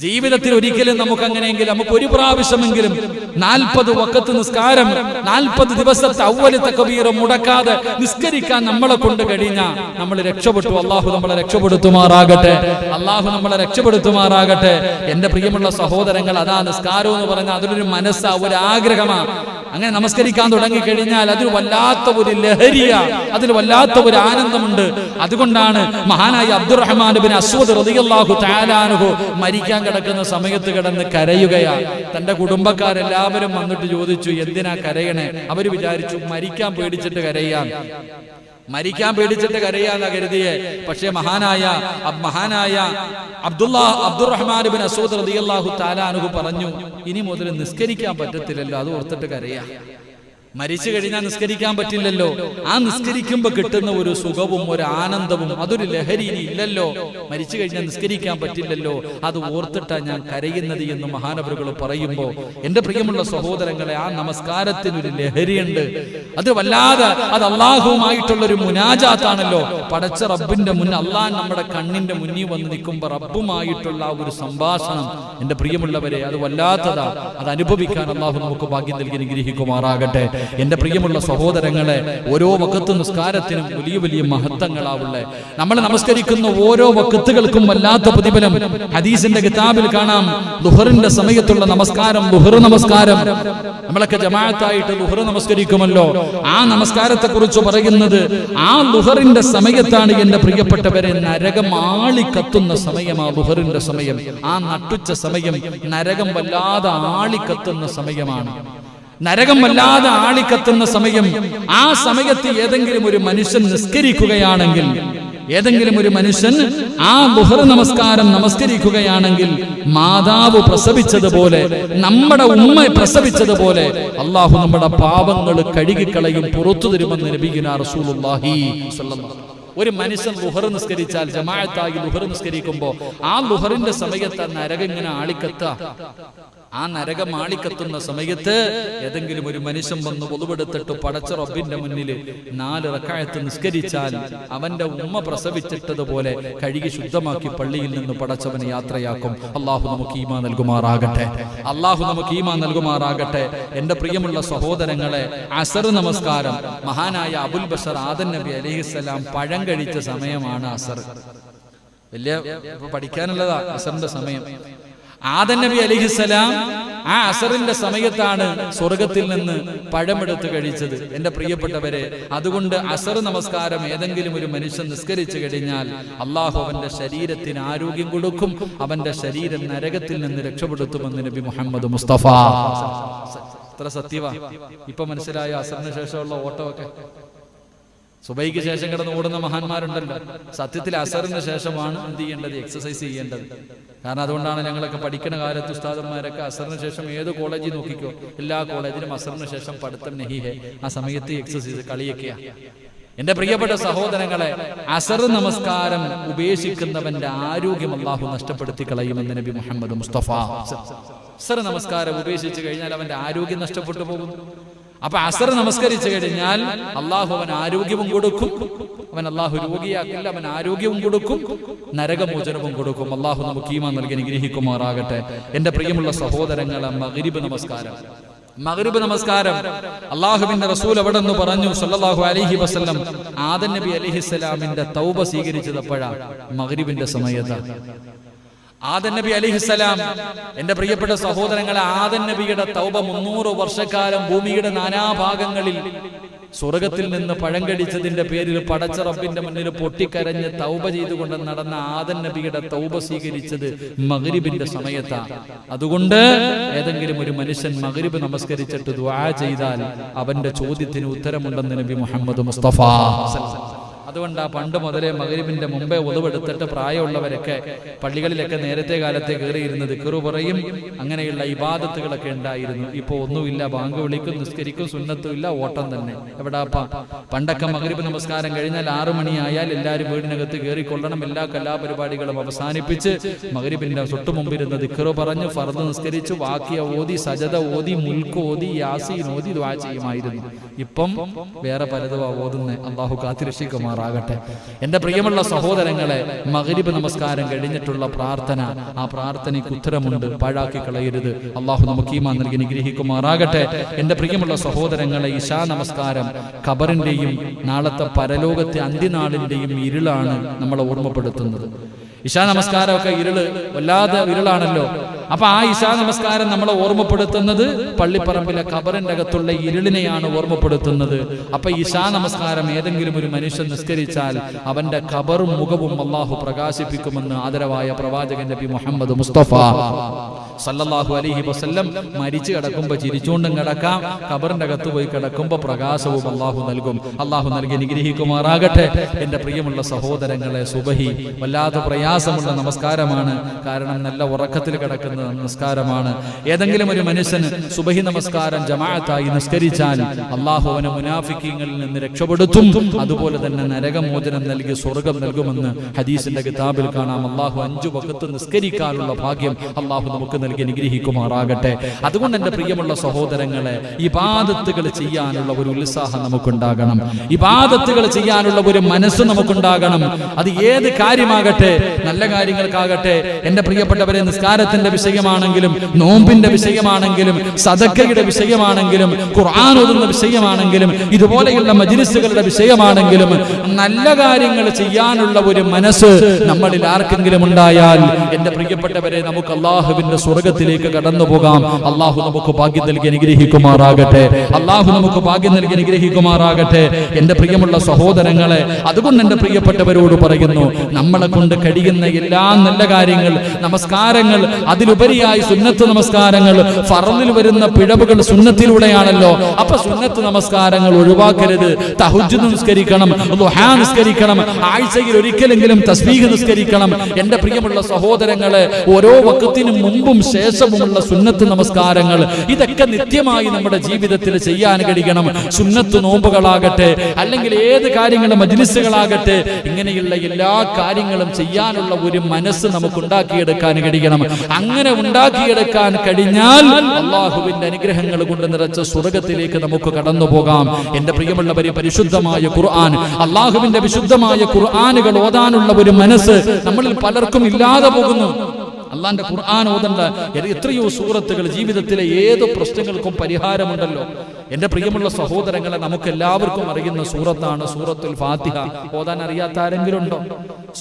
ജീവിതത്തിൽ ഒരിക്കലും നമുക്ക് അങ്ങനെയെങ്കിൽ നമുക്ക് ഒരു പ്രാവശ്യമെങ്കിലും 40 വഖത്ത് നിസ്കാരം 40 ദിവസത്തെ അവ്വൽ തക്ബീർ മുടക്കാതെ നിസ്കരിക്കാൻ നമ്മളെ കൊണ്ട് കഴിഞ്ഞാൽ നമ്മൾ രക്ഷപ്പെട്ടു. അല്ലാഹു നമ്മളെ രക്ഷപ്പെടുത്തുമാറാകട്ടെ, അല്ലാഹു നമ്മളെ രക്ഷപ്പെടുത്തുമാറാകട്ടെ. എന്റെ പ്രിയമുള്ള സഹോദരങ്ങൾ, അതാ നിസ്കാരം എന്ന് പറഞ്ഞാൽ അതിലൊരു മനസ്സാ, ഒരു ആഗ്രഹമാണ്. അങ്ങനെ നമസ്കരിക്കാൻ തുടങ്ങിക്കഴിഞ്ഞാൽ അതിൽ വല്ലാത്ത ഒരു ലഹരിയ, അതിൽ വല്ലാത്ത ഒരു ആനന്ദമുണ്ട്. അതുകൊണ്ടാണ് മഹാനായ അബ്ദുറഹ്മാൻ ബിൻ അസ്വദ് റളിയല്ലാഹു തആല അൻഹു മരിക്കാൻ കിടക്കുന്ന സമയത്ത് കിടന്ന് കരയുകയാ. തന്റെ കുടുംബക്കാരെല്ലാവരും വന്നിട്ട് ചോദിച്ചു, എന്തിനാ കരയണേ? അവര് വിചാരിച്ചു മരിക്കാൻ പേടിച്ചിട്ട് കരയാൻ, മരിക്കാൻ പേടിച്ചിട്ട് കരയാന്നാ കരുതിയേ. പക്ഷേ മഹാനായ അബ്ദുറഹ്മാൻ ബിൻ അസ്വദ് റളിയല്ലാഹു തആല അൻഹു പറഞ്ഞു, ഇനി മുതൽ നിസ്കരിക്കാൻ പറ്റത്തില്ലല്ലോ, അത് ഓർത്തിട്ട് കരയാ. മരിച്ചു കഴിഞ്ഞാൽ നിസ്കരിക്കാൻ പറ്റില്ലല്ലോ. ആ നിസ്കരിക്കുമ്പോ കിട്ടുന്ന ഒരു സുഖവും ഒരു ആനന്ദവും അതൊരു ലഹരി ഇല്ലല്ലോ. മരിച്ചു കഴിഞ്ഞാൽ നിസ്കരിക്കാൻ പറ്റില്ലല്ലോ, അത് ഓർത്തിട്ടാ ഞാൻ കരയുന്നത് എന്ന് മഹാനവറുകൾ പറയുമ്പോ, എന്റെ പ്രിയമുള്ള സഹോദരങ്ങളെ, ആ നമസ്കാരത്തിനൊരു ലഹരിയുണ്ട്. അത് വല്ലാതെ, അത് അള്ളാഹുവുമായിട്ടുള്ളൊരു മുനാജാത്താണല്ലോ. പടച്ച റബ്ബിന്റെ മുന്നിൽ, അള്ളാഹ് നമ്മുടെ കണ്ണിന്റെ മുന്നിൽ വന്ന് നിൽക്കുമ്പോ റബ്ബുമായിട്ടുള്ള ആ ഒരു സംഭാഷണം, എന്റെ പ്രിയമുള്ളവരെ, അത് വല്ലാത്തതാ. അത് അനുഭവിക്കാൻ അള്ളാഹു നമുക്ക് ഭാഗ്യം നൽകി അനുഗ്രഹിക്കുമാറാകട്ടെ. എന്റെ പ്രിയമുള്ള സഹോദരങ്ങളെ, ഓരോ വഖത്ത് നിസ്കാരത്തിനും വലിയ വലിയ മഹത്വങ്ങളാവുള്ളേ. നമ്മൾ നമസ്കരിക്കുന്ന ഓരോ വഖത്തുകൾക്കും വല്ലാത്ത പ്രതിഫലം. ഹദീസിന്റെ കിതാബിൽ കാണാം, ദുഹറിന്റെ സമയത്തുള്ള നമസ്കാരം, ദുഹർ നമസ്കാരം, നമ്മളൊക്കെ ജമാഅത്തായിട്ട് ദുഹർ നമസ്കരിക്കുമല്ലോ. ആ നമസ്കാരത്തെ കുറിച്ച് പറയുന്നത്, ആ ദുഹറിന്റെ സമയത്താണ് എന്റെ പ്രിയപ്പെട്ടവരെ നരകം ആളിക്കത്തുന്ന സമയം. ആ ദുഹറിന്റെ സമയം, ആ നട്ടുച്ച സമയം നരകം വല്ലാതെ ആളിക്കത്തുന്ന സമയമാണ്. നരകം വല്ലാതെ ആളിക്കത്തുന്ന സമയം. ആ സമയത്ത് ഏതെങ്കിലും ഒരു മനുഷ്യൻ നിസ്കരിക്കുകയാണെങ്കിൽ, ഏതെങ്കിലും ഒരു മനുഷ്യൻ ആ ദുഹർ നമസ്കാരം നമസ്കരിക്കുകയാണെങ്കിൽ, മാതാവ് പ്രസവിച്ചതുപോലെ, നമ്മുടെ ഉമ്മ പ്രസവിച്ചതുപോലെ അല്ലാഹു നമ്മുടെ പാപങ്ങൾ കഴുകിക്കളയും, പുറത്തു തരുമെന്ന് നബിയുനാ റസൂലുള്ളാഹി സ്വല്ലല്ലാഹു. ഒരു മനുഷ്യൻ ദുഹർ നിസ്കരിച്ചാൽ, ജമാഅത്തായി ദുഹർ നിസ്കരിക്കുമ്പോ ആ ദുഹറിന്റെ സമയത്ത് നരകം ഇങ്ങനെ ആളിക്കത്ത, ആ നരകം ആളിക്കത്തുന്ന സമയത്ത് ഏതെങ്കിലും ഒരു മനുഷ്യൻ വന്ന് ഒളുവെടുത്തിട്ട് പടച്ച റബ്ബിന്റെ മുന്നിൽ 4 റക്അത്ത് നിസ്കരിച്ചാൽ അവന്റെ ഉമ്മ പ്രസവിച്ചിട്ടതുപോലെ കഴുകി ശുദ്ധമാക്കി പള്ളിയിൽ നിന്ന് പടച്ചവനെ യാത്രയാക്കും. അല്ലാഹു നമുക്ക് ഈമാൻ നൽകുമാറാകട്ടെ, അല്ലാഹു നമുക്ക് ഈമാൻ നൽകുമാറാകട്ടെ. എന്റെ പ്രിയമുള്ള സഹോദരങ്ങളെ, അസർ നമസ്കാരം, മഹാനായ അബുൽ ബഷർ ആദം നബി അലൈഹിസ്സലാം പഴം കഴിച്ച സമയമാണ് അസർ. വലിയ പഠിക്കാനുള്ളതാ അസറിന്റെ സമയം. ആദം നബി അലൈഹിസ്സലാം ആ അസറിന്റെ സമയത്താണ് സ്വർഗത്തിൽ നിന്ന് പഴമെടുത്ത് കഴിച്ചത്. എന്റെ പ്രിയപ്പെട്ടവരെ, അതുകൊണ്ട് അസർ നമസ്കാരം ഏതെങ്കിലും ഒരു മനുഷ്യൻ നിസ്കരിച്ചു കഴിഞ്ഞാൽ അള്ളാഹു അവന്റെ ശരീരത്തിന് ആരോഗ്യം കൊടുക്കും, അവന്റെ ശരീരം നരകത്തിൽ നിന്ന് രക്ഷപ്പെടുത്തുമെന്ന് നബി മുഹമ്മദ് മുസ്തഫ. എത്ര സത്യവാ! ഇപ്പൊ മനസ്സിലായോ അസറിന് ശേഷമുള്ള ഓട്ടമൊക്കെ? സുബൈക്ക് ശേഷം കിടന്ന് ഓടുന്ന മഹാന്മാരുണ്ടല്ലോ. സത്യത്തിൽ അസറിന് ശേഷമാണ് എന്ത് ചെയ്യേണ്ടത്? എക്സസൈസ് ചെയ്യേണ്ടത്. കാരണം അതുകൊണ്ടാണ് ഞങ്ങളൊക്കെ പഠിക്കുന്ന കാലത്ത് ഉസ്താദന്മാരൊക്കെ അസറിന് ശേഷം ഏത് കോളേജിൽ നോക്കിക്കോ, എല്ലാ കോളേജിലും അസറിന് ശേഷം പഠിത്തം നഹിഹെ. ആ സമയത്ത് എക്സസൈസ്, കളിയൊക്കെയാ. എന്റെ പ്രിയപ്പെട്ട സഹോദരങ്ങളെ, അസർ നമസ്കാരം ഉപേക്ഷിക്കുന്നവന്റെ ആരോഗ്യം അല്ലാഹു നഷ്ടപ്പെടുത്തി കളയുമെന്ന് നബി മുഹമ്മദ് മുസ്തഫ. അസർ നമസ്കാരം ഉപേക്ഷിച്ചു കഴിഞ്ഞാൽ അവന്റെ ആരോഗ്യം നഷ്ടപ്പെട്ടു പോകും. അപ്പൊ അസർ നമസ്കരിച്ചു കഴിഞ്ഞാൽ അള്ളാഹു അവൻ ആരോഗ്യവും കൊടുക്കും, അവൻ അള്ളാഹു രോഗിയാക്കില്ല, അവൻ ആരോഗ്യവും കൊടുക്കും, നരകമോചനവും കൊടുക്കും. അള്ളാഹു നമുക്ക് ഈമാൻ നൽകി അനുഗ്രഹിക്കുമാറാകട്ടെ. എന്റെ പ്രിയമുള്ള സഹോദരങ്ങളെ, മഗ്രിബ് നമസ്കാരം, മഗ്രിബ് നമസ്കാരം അള്ളാഹുവിന്റെ റസൂൽ അവിടെ നിന്ന് പറഞ്ഞു സല്ലല്ലാഹു അലൈഹി വസല്ലം, ആദം നബി അലൈഹിസ്സലാമിന്റെ തൗബ സ്വീകരിച്ചത് എപ്പോഴാ? മഗ്രിബിന്റെ സമയത്ത്. ആദം നബി അലൈഹിസ്സലാം, എന്റെ പ്രിയപ്പെട്ട സഹോദരങ്ങളെ, ആദം നബിയുടെ തൗബ 300 വർഷക്കാലം ഭൂമിയുടെ നാനാഭാഗങ്ങളിൽ സ്വർഗത്തിൽ നിന്ന് പഴം കടിച്ചതിന്റെ പേരിൽ പടച്ച റബ്ബിന്റെ മുന്നിൽ പൊട്ടിക്കരഞ്ഞ് തൗബ ചെയ്തുകൊണ്ട് നടന്ന ആദം നബിയുടെ തൗബ സ്വീകരിച്ചത് മഗ്രിബിന്റെ സമയത്താണ്. അതുകൊണ്ട് ഏതെങ്കിലും ഒരു മനുഷ്യൻ മഗ്രിബ് നമസ്കരിച്ചിട്ട് ദുആ ചെയ്താൽ അവന്റെ ചോദ്യത്തിന് ഉത്തരമുണ്ടെന്ന് നബി മുഹമ്മദ് മുസ്തഫ. അതുകൊണ്ട് പണ്ട് മുതലേ മഗ്രിബിന്റെ മുമ്പേ ഒതുവെടുത്തിട്ട് പ്രായമുള്ളവരൊക്കെ പള്ളികളിലൊക്കെ നേരത്തെ കാലത്തെ കയറിയിരുന്ന് ദിക്റ് പറയും, അങ്ങനെയുള്ള ഇബാദത്തുകളൊക്കെ ഉണ്ടായിരുന്നു. ഇപ്പൊ ഒന്നുമില്ല, ബാങ്ക് വിളിക്കും, നിസ്കരിക്കും, സുന്നത്തും ഇല്ല, ഓട്ടം തന്നെ. എവിടാപ്പാ? പണ്ടൊക്കെ മഗ്രിബ് നമസ്കാരം കഴിഞ്ഞാൽ 6 മണിയായാൽ എല്ലാവരും വീടിനകത്ത് കയറിക്കൊള്ളണം, എല്ലാ കലാപരിപാടികളും അവസാനിപ്പിച്ച് മഗ്രിബിന്റെ തൊട്ടു മുമ്പിരുന്ന് ദിക്റ് പറഞ്ഞ് ഫർദ് നിസ്കരിച്ച് വാക്കിയ ഓതി, സജദ ഓതി, മുൽക്ക് ഓതി, യാസീൻ ഓതി ദുആ ചെയ്യുമായിരുന്നു. ഇപ്പം വേറെ പലതും ഓതുന്നേ. അല്ലാഹു കാത്തിരക്ഷിക്കുമാറാകട്ടെ. എന്റെ പ്രിയമുള്ള സഹോദരങ്ങളെ, മഗ്രിബ് നമസ്കാരം കഴിഞ്ഞിട്ടുള്ള പ്രാർത്ഥന, ആ പ്രാർത്ഥനയ്ക്ക് ഉത്തരമുണ്ട്, പാഴാക്കി കളയരുത്. അല്ലാഹു നമുക്ക് ഈമാൻ നൽകി അനുഗ്രഹിക്കുമാറാകട്ടെ. എന്റെ പ്രിയമുള്ള സഹോദരങ്ങളെ, ഇശാ നമസ്കാരം ഖബറിന്റെയും നാളത്തെ പരലോകത്തെ അന്ത്യനാളിന്റെയും ഇരുളാണ് നമ്മളെ ഓർമ്മപ്പെടുത്തുന്നത്. ഇശാ നമസ്കാരമൊക്കെ ഇരുള്, വല്ലാതെ ഇരുളാണല്ലോ. അപ്പൊ ആ ഇശാ നമസ്കാരം നമ്മളെ ഓർമ്മപ്പെടുത്തുന്നത് പള്ളിപ്പറമ്പിലെ ഖബറിന്റെ അകത്തുള്ള ഇരുളിനെയാണ് ഓർമ്മപ്പെടുത്തുന്നത്. അപ്പൊ ഇശാ നമസ്കാരം ഏതെങ്കിലും ഒരു മനുഷ്യൻ നിസ്കരിച്ചാൽ അവന്റെ ഖബറും മുഖവും അല്ലാഹു പ്രകാശിപ്പിക്കുമെന്ന് ആദരവായ പ്രവാചകൻ നബി മുഹമ്മദ് മുസ്തഫ സല്ലല്ലാഹു അലൈഹി വസല്ലം മരിച്ചു കിടക്കുമ്പോ ചിരിച്ചുകൊണ്ടും കിടക്കാം, ഖബറിന്റെ അകത്ത് പോയി കിടക്കുമ്പോ പ്രകാശവും അല്ലാഹു നൽകും. അല്ലാഹു നൽകി അനുഗ്രഹിക്കുമാറാകട്ടെ. എന്റെ പ്രിയമുള്ള സഹോദരങ്ങളെ, സുബഹി വല്ലാതെ പ്രയാസമുള്ള നമസ്കാരമാണ്. കാരണം നല്ല ഉറക്കത്തിൽ കിടക്കുന്ന നമസ്കാരമാണ്. ഏതെങ്കിലും ഒരു മനുഷ്യന് സുബഹി നമസ്കാരം ജമാഅത്തായി നിസ്കരിച്ചാൽ അല്ലാഹു അവനെ മുനാഫിക്കീങ്ങളിൽ നിന്ന് രക്ഷപ്പെടുത്തും. അതുപോലെ തന്നെ നരകമോചനം നൽകി സ്വർഗം നൽകുമെന്ന് ഹദീസിന്റെ കിതാബിൽ കാണാം. അല്ലാഹു 5 വഖത്ത് നിസ്കരിക്കാനുള്ള ഭാഗ്യം അല്ലാഹു നമുക്ക് നൽകി അനുഗ്രഹിക്കുമാറാകട്ടെ. അതുകൊണ്ട് എന്റെ പ്രിയമുള്ള സഹോദരങ്ങളെ, ഇബാദത്തുകൾ ചെയ്യാനുള്ള ഒരു ഉത്സാഹം നമുക്കുണ്ടാകണം. ഇബാദത്തുകൾ ചെയ്യാനുള്ള ഒരു മനസ്സ് നമുക്കുണ്ടാകണം. അത് ഏത് കാര്യമാകട്ടെ, നല്ല കാര്യങ്ങൾക്കാകട്ടെ. എന്റെ പ്രിയപ്പെട്ടവരെ, നിസ്കാരത്തിന്റെ വിഷയമാണെങ്കിലും, നോമ്പിന്റെ വിഷയമാണെങ്കിലും, സദക്കയുടെ വിഷയമാണെങ്കിലും, ഖുർആൻ ഓതുന്ന വിഷയമാണെങ്കിലും, ഇതുപോലെയുള്ള മജ്ലിസുകളുടെ വിഷയമാണെങ്കിലും, നല്ല കാര്യങ്ങൾ ചെയ്യാനുള്ള ഒരു മനസ്സ് നമ്മളിൽ ആർക്കെങ്കിലും ഉണ്ടായാൽ എന്റെ പ്രിയപ്പെട്ടവരെ, നമുക്ക് അല്ലാഹുവിന്റെ സ്വർഗത്തിലേക്ക് കടന്നു പോകാം. അല്ലാഹു നമുക്ക് ഭാഗ്യം നൽകി അനുഗ്രഹിക്കുമാറാകട്ടെ. അല്ലാഹു നമുക്ക് ഭാഗ്യം നൽകി അനുഗ്രഹിക്കുമാറാകട്ടെ. എന്റെ പ്രിയമുള്ള സഹോദരങ്ങളെ, അതുകൊണ്ട് എന്റെ പ്രിയപ്പെട്ടവരോട് പറയുന്നു, നമ്മളെ കൊണ്ട് കഴിയുന്ന എല്ലാ നല്ല കാര്യങ്ങൾ, നമസ്കാരങ്ങൾ, അതിലുപരിയായി സുന്നത്ത് നമസ്കാരങ്ങൾ, ഫർളിൽ വരുന്ന പിഴവുകൾ സുന്നത്തിലൂടെയാണല്ലോ. അപ്പൊ സുന്നത്ത് നമസ്കാരങ്ങൾ ഒഴിവാക്കരുത്. തഹജ്ജുദ് നിസ്കരിക്കണം, ദുഹാ നിസ്കരിക്കണം, ആഴ്ചയിൽ ഒരിക്കലെങ്കിലും തസ്ബീഹ് നിസ്കരിക്കണം. എന്റെ പ്രിയമുള്ള സഹോദരങ്ങളെ, ഓരോ വഖത്തിനും മുമ്പും ശേഷവുമുള്ള സുന്നത്ത് നമസ്കാരങ്ങൾ, ഇതൊക്കെ നിത്യമായി നമ്മുടെ ജീവിതത്തിൽ ചെയ്യാൻ കഴിയണം. സുന്നത്ത് നോമ്പുകളാകട്ടെ, അല്ലെങ്കിൽ ഏത് കാര്യങ്ങളും മജ്ലിസുകളാകട്ടെ, ഇങ്ങനെയുള്ള എല്ലാ കാര്യങ്ങളും ചെയ്യാനുള്ള ഒരു മനസ്സ് നമുക്ക് ഉണ്ടാക്കിയെടുക്കാൻ കഴിയണം. അങ്ങനെ ഉണ്ടാക്കിയെടുക്കാൻ കഴിഞ്ഞാൽ അല്ലാഹുവിന്റെ അനുഗ്രഹങ്ങൾ കൊണ്ട് നിറച്ച സ്വർഗത്തിലേക്ക് നമുക്ക് കടന്നു പോകാം. എന്റെ പ്രിയമുള്ളവരെ, പരിശുദ്ധമായ ഖുർആൻ, അല്ലാഹുവിന്റെ വിശുദ്ധമായ ഖുർആനുകൾ ഓതാനുള്ള ഒരു മനസ്സ് നമ്മളിൽ പലർക്കും ഇല്ലാതെ പോകുന്നു. അള്ളാന്റെ ഖുർആൻ ഓതണ്ട എത്രയോ സൂറത്തുകൾ, ജീവിതത്തിലെ ഏത് പ്രശ്നങ്ങൾക്കും പരിഹാരമുണ്ടല്ലോ. എന്റെ പ്രിയമുള്ള സഹോദരങ്ങളെ, നമുക്ക് എല്ലാവർക്കും അറിയുന്ന സൂറത്താണ് സൂറത്തുൽ ഫാത്തിഹ. ഓതാൻ അറിയാത്ത ആരെങ്കിലും ഉണ്ടോ?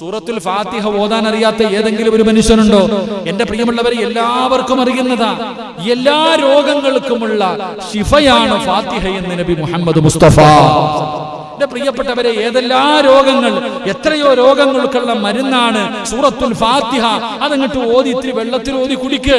സൂറത്തുൽ ഫാത്തിഹ ഓതാൻ അറിയാത്ത ഏതെങ്കിലും ഒരു മനുഷ്യനുണ്ടോ? എന്റെ പ്രിയമുള്ളവരെ, എല്ലാവർക്കും അറിയുന്നതാ. എല്ലാ രോഗങ്ങൾക്കുമുള്ള ശിഫയാണ് ഫാത്തിഹ എന്ന് നബി മുഹമ്മദ് മുസ്തഫ. പ്രിയപ്പെട്ടവരെ, ഏതെല്ലാ രോഗങ്ങൾ, എത്രയോ രോഗങ്ങൾക്കുള്ള മരുന്നാണ് സൂറത്തുൽ ഫാത്തിഹ. അതങ്ങോട്ട് ഓതി ഇത്തിരി വെള്ളത്തിൽ ഓതി കുടിക്ക്.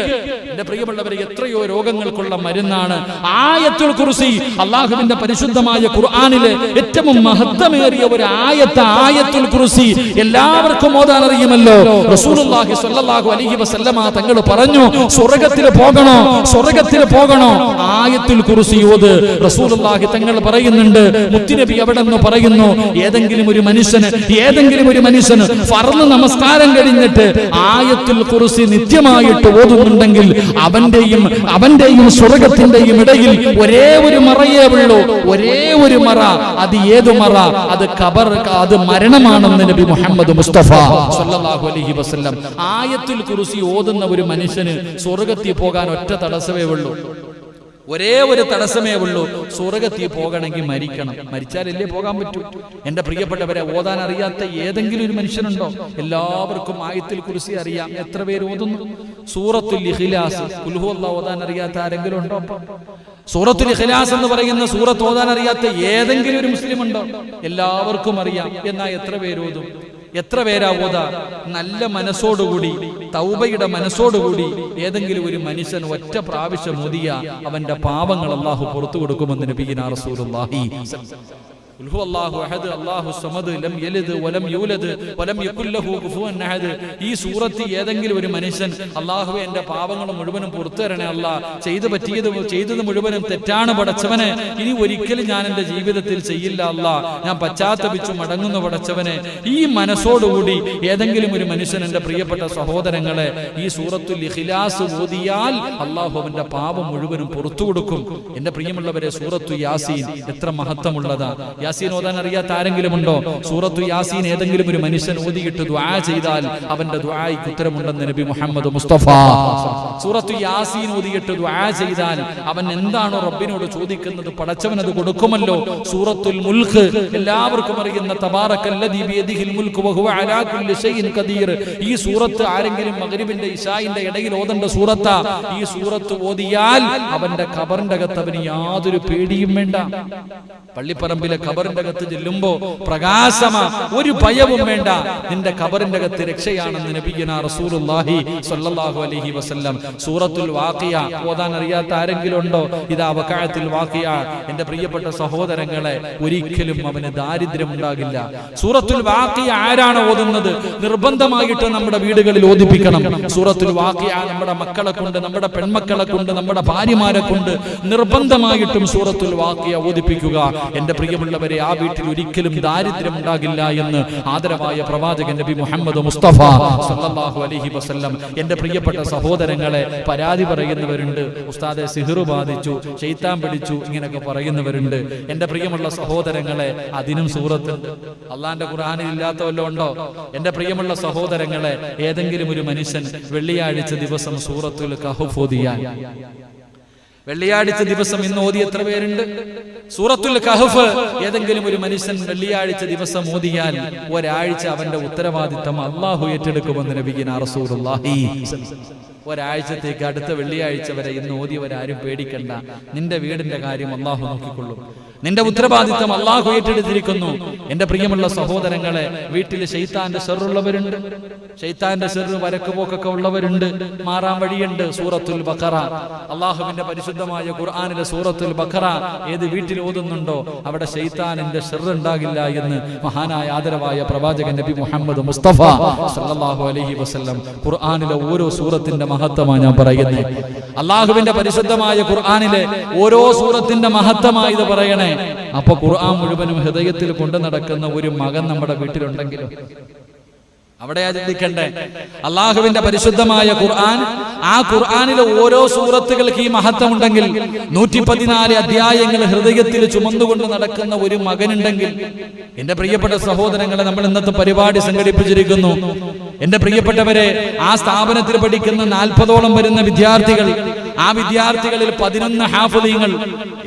എന്റെ പ്രിയമുള്ളവരെ, എത്രയോ രോഗങ്ങൾക്കുള്ള മരുന്നാണ് ആയത്തുൽ കുർസി. അല്ലാഹുവിന്റെ പരിശുദ്ധമായ ഖുർആനിലെ ഏറ്റവും മഹത്വമേറിയ ഒരു ആയത്തുൽ കുർസി എല്ലാവർക്കും ഓതാൻ അറിയുമല്ലോ. റസൂലുള്ളാഹി സ്വല്ലല്ലാഹു അലൈഹി വസല്ലമ തങ്ങൾ പറഞ്ഞു, സ്വർഗ്ഗത്തിൽ പോകണോ, സ്വർഗ്ഗത്തിൽ പോകണോ, ആയത്തുൽ കുർസി ഓത്. റസൂലുള്ളാഹി തങ്ങൾ പറയുന്നുണ്ട്, മുത്തുനബി അവിടെ പറയുന്നു, ഏതെങ്കിലും ഒരു മനുഷ്യന് ഫർള് നമസ്കാരം കഴിഞ്ഞിട്ട് ആയത്തുൽ കുർസി നിത്യമായിട്ട് ഓതുന്നുണ്ടെങ്കിൽ അവന്റെയും സ്വർഗ്ഗത്തിന്റെയും ഇടയിൽ ഒരേ ഒരു മറയേ ഉള്ളൂ. ഒരേ ഒരു മറ. അത് ഏതു മറ? അത് ഖബർ, അത് മരണമാണെന്ന് നബി മുഹമ്മദ് മുസ്തഫ സല്ലല്ലാഹു അലൈഹി വസല്ലം. ആയത്തുൽ കുർസി ഓതുന്ന ഒരു മനുഷ്യന് സ്വർഗ്ഗത്തിൽ പോകാൻ ഒറ്റ തടസ്സമേ ഉള്ളൂ. ഒരേ ഒരു തടസ്സമേ ഉള്ളൂ, സ്വർഗത്തിൽ പോകണമെങ്കിൽ മരിക്കണം. മരിച്ചാലല്ലേ പോകാൻ പറ്റൂ. എന്റെ പ്രിയപ്പെട്ടവരെ, ഓതാൻ അറിയാത്ത ഏതെങ്കിലും ഒരു മനുഷ്യനുണ്ടോ? എല്ലാവർക്കും ആയത്തുൽ കുർസി അറിയാം. എത്ര പേര് ഓതുന്നു? സൂറത്തുൽ ഇഖ്ലാസ്, ഖുൽ ഹുവല്ലാഹു ഓതാൻ അറിയാത്ത ആരെങ്കിലും ഉണ്ടോ? സൂറത്തുൽ ഇഖ്ലാസ് എന്ന് പറയുന്ന സൂറത്ത് ഓതാൻ അറിയാത്ത ഏതെങ്കിലും ഒരു മുസ്ലിം ഉണ്ടോ? എല്ലാവർക്കും അറിയാം. എന്നാൽ എത്ര പേര് ഓതും? എത്ര പേരാ ഓതാ? നല്ല മനസ്സോടുകൂടി, തൗബയുടെ മനസ്സോടുകൂടി ഏതെങ്കിലും ഒരു മനുഷ്യൻ ഒറ്റ പ്രാവശ്യം ഓതിയ അവന്റെ പാപങ്ങൾ അല്ലാഹു പുറത്തു കൊടുക്കുമെന്ന് നബിയിനാ റസൂലുള്ളാഹി. ഈ സൂറത്ത് ഏതെങ്കിലും ഒരു മനുഷ്യൻ അല്ലാഹുവേ എന്റെ പാപങ്ങൾ മുഴുവനും പുറത്തു തരണേ അല്ലാ, ചെയ്തത് മുഴുവനും തെറ്റാണ് പടച്ചവനെ, ഇനി ഒരിക്കലും ഞാൻ എന്റെ ജീവിതത്തിൽ ചെയ്യില്ല അല്ലാ, ഞാൻ പശ്ചാത്തപിച്ചു മടങ്ങുന്ന പടച്ചവനെ, ഈ മനസ്സോടുകൂടി ഏതെങ്കിലും ഒരു മനുഷ്യൻ, എന്റെ പ്രിയപ്പെട്ട സഹോദരങ്ങളെ, ഈ സൂറത്തുൽ ഇഖ്ലാസ് ഓതിയാൽ അല്ലാഹു അവന്റെ പാപം മുഴുവനും പുറത്തു കൊടുക്കും. എന്റെ പ്രിയമുള്ളവരെ, സൂറത്തു യാസീൻ എത്ര മഹത്വമുള്ളതാ. യാസീൻ ഓതാൻ അറിയാത്ത ആരെങ്കിലും ഉണ്ടോ? സൂറത്തു യാസീൻ ഏതെങ്കിലും ഒരു മനുഷ്യൻ ഓതിയിട്ട് ദുആ ചെയ്താൽ അവന്റെ ദുആയ്ക്ക് ഉത്തരമുണ്ടെന്ന് നബി മുഹമ്മദ് മുസ്തഫ. സൂറത്തു യാസീൻ ഓതിയിട്ട് ദുആ ചെയ്താൽ അവൻ എന്താണോ റബ്ബിനോട് ചോദിക്കുന്നത് പടച്ചവൻ അത് കൊടുക്കുമല്ലോ. സൂറത്തുൽ മുൽഖ് എല്ലാവർക്കും അറിയുന്ന തബാറക്കല്ലദീ ബിയദിഹിൽ മുൽഖു വഹുവ അലാ കുല്ലി ഷൈഇൻ ഖദീർ. ഈ സൂറത്ത് ആരെങ്കിലും മഗ്രിബിന്റെ ഇശാഇന്റെ ഇടയിൽ ഓതേണ്ട സൂറത്താ. ഈ സൂറത്ത് ഓതിയാൽ അവന്റെ ഖബറിന്റെ അകത്ത് അവന് യാതൊരു പേടിയും വേണ്ട. പള്ളിപ്പറമ്പിലെ ഖബറിന്റെ അകത്ത് ചെല്ലുമ്പോ പ്രകാശമാ, ഒരു ഭയവും വേണ്ട. നിന്റെ ഖബറിന്റെ അകത്ത് രക്ഷയാണെന്ന് നബിയുനാ റസൂലുള്ളാഹി സ്വല്ലല്ലാഹു അലൈഹി വസല്ലം. സൂറത്തുൽ വാഖിയ ഓതാൻ അറിയാത്ത ആരെങ്കിലും ഉണ്ടോ? ഇദാ വഖഅത്തുൽ വാഖിയ. എന്റെ പ്രിയപ്പെട്ട സഹോദരങ്ങളെ, ഒരിക്കലും അവന് ദാരിദ്ര്യം ഉണ്ടാകില്ല. സൂറത്തുൽ വാഖിയ ആരാണ് ഓതുന്നത്? നിർബന്ധമായിട്ട് നമ്മുടെ വീടുകളിൽ ഓതിപ്പിക്കണം. സൂറത്തുൽ വാഖിയ നമ്മുടെ മക്കളെ കൊണ്ട്, നമ്മുടെ പെൺമക്കളെ കൊണ്ട്, നമ്മുടെ ഭാര്യമാരെ കൊണ്ട് നിർബന്ധമായിട്ടും സൂറത്തുൽ വാഖിയ ഓതിപ്പിക്കുക. എന്റെ പ്രിയമുള്ളവരെ, ആ വീട്ടിൽ ഒരിക്കലും ദാരിദ്ര്യം ഉണ്ടാകില്ല എന്ന് ആദരവായ പ്രവാചകൻ നബി മുഹമ്മദ് മുസ്തഫ സല്ലല്ലാഹു അലൈഹി വസല്ലം. എന്റെ പ്രിയപ്പെട്ട സഹോദരങ്ങളെ, പരാതി പറയുന്നവരുണ്ട്, ഉസ്താദെ സിഹ്ർ ബാധിച്ചു, ശൈത്താൻ പിടിച്ചു, ഇങ്ങനെയൊക്കെ പറയുന്നവരുണ്ട്. എന്റെ പ്രിയമുള്ള സഹോദരങ്ങളെ, അതിനും സൂറത്തുണ്ട്. അള്ളാന്റെ ഖുർആനിൽ ഇല്ലാത്ത വല്ലതും ഉണ്ടോ? എന്റെ പ്രിയമുള്ള സഹോദരങ്ങളെ, ഏതെങ്കിലും ഒരു മനുഷ്യൻ വെള്ളിയാഴ്ച ദിവസം സൂറത്തുൽ കഹ്ഫ് ഓതിയാൽ, വെള്ളിയാഴ്ച ദിവസം ഇന്ന് ഓതി എത്ര പേരുണ്ട്? സൂറത്തുൽ കഹ്ഫ് ഏതെങ്കിലും ഒരു മനുഷ്യൻ വെള്ളിയാഴ്ച ദിവസം ഓതിയാൽ ഒരാഴ്ച അവന്റെ ഉത്തരവാദിത്തം അല്ലാഹു ഏറ്റെടുക്കുമെന്ന് നബിയുനാ റസൂലുള്ളാഹി. ഒരാഴ്ചത്തേക്ക്, അടുത്ത വെള്ളിയാഴ്ച വരെ ഇന്ന് ഓതിയവരാരും പേടിക്കണ്ട. നിന്റെ വീടിന്റെ കാര്യം അല്ലാഹു നോക്കിക്കൊള്ളും. നിന്റെ ഉത്തരവാദിത്തം അല്ലാഹു ഏറ്റെടുത്തിരിക്കുന്നു. എന്റെ പ്രിയമുള്ള സഹോദരങ്ങളെ, വീട്ടിൽ ശൈത്താന്റെ ശർറുള്ളവരുണ്ട്, ശൈത്താന്റെ ശർറ് വരക്കുപോക്കൊക്കെ ഉള്ളവരുണ്ട്. മാറാൻ വഴിയുണ്ട്. സൂറത്തുൽ ബഖറ, അല്ലാഹുവിന്റെ പരിശുദ്ധമായ ഖുർആനിലെ സൂറത്തുൽ ബഖറ ഏത് വീട്ടിൽ ഓതുന്നുണ്ടോ അവിടെ ശൈത്താനിന്റെ ശർറ് ഉണ്ടാകില്ല എന്ന് മഹാനായ ആദരവായ പ്രവാചകൻ നബി മുഹമ്മദ് മുസ്തഫ സല്ലല്ലാഹു അലൈഹി വസല്ലം. ഖുർആനിലെ ഓരോ സൂറത്തിന്റെ മഹത്വമാണ് ഞാൻ പറയുന്നത്. അല്ലാഹുവിന്റെ പരിശുദ്ധമായ ഖുർആനിലെ ഓരോ സൂറത്തിന്റെ മഹത്വമായി ഇത് പറയണേ. അപ്പൊ ഖുർആൻ മുഴുവനും ഹൃദയത്തിൽ കൊണ്ടു നടക്കുന്ന ഒരു മകൻ നമ്മുടെ വീട്ടിലുണ്ടെങ്കിലും അവിടെ ചിന്തിക്കണ്ടേ. അള്ളാഹുവിന്റെ പരിശുദ്ധമായ ഖുർആൻ, ആ ഖുർആനിലെ ഓരോ സൂറത്തുകൾക്ക് ഈ മഹത്വമുണ്ടെങ്കിൽ 114 അധ്യായങ്ങൾ ഹൃദയത്തിൽ ചുമന്നുകൊണ്ട് നടക്കുന്ന ഒരു മകനുണ്ടെങ്കിൽ, എന്റെ പ്രിയപ്പെട്ട സഹോദരങ്ങളെ, നമ്മൾ ഇന്നത്തെ പരിപാടി സംഘടിപ്പിച്ചിരിക്കുന്നു. എന്റെ പ്രിയപ്പെട്ടവരെ, ആ സ്ഥാപനത്തിൽ പഠിക്കുന്ന 40ഓളം വരുന്ന വിദ്യാർത്ഥികൾ, ആ വിദ്യാർത്ഥികളിൽ 11 ഹാഫിളീങ്ങൾ.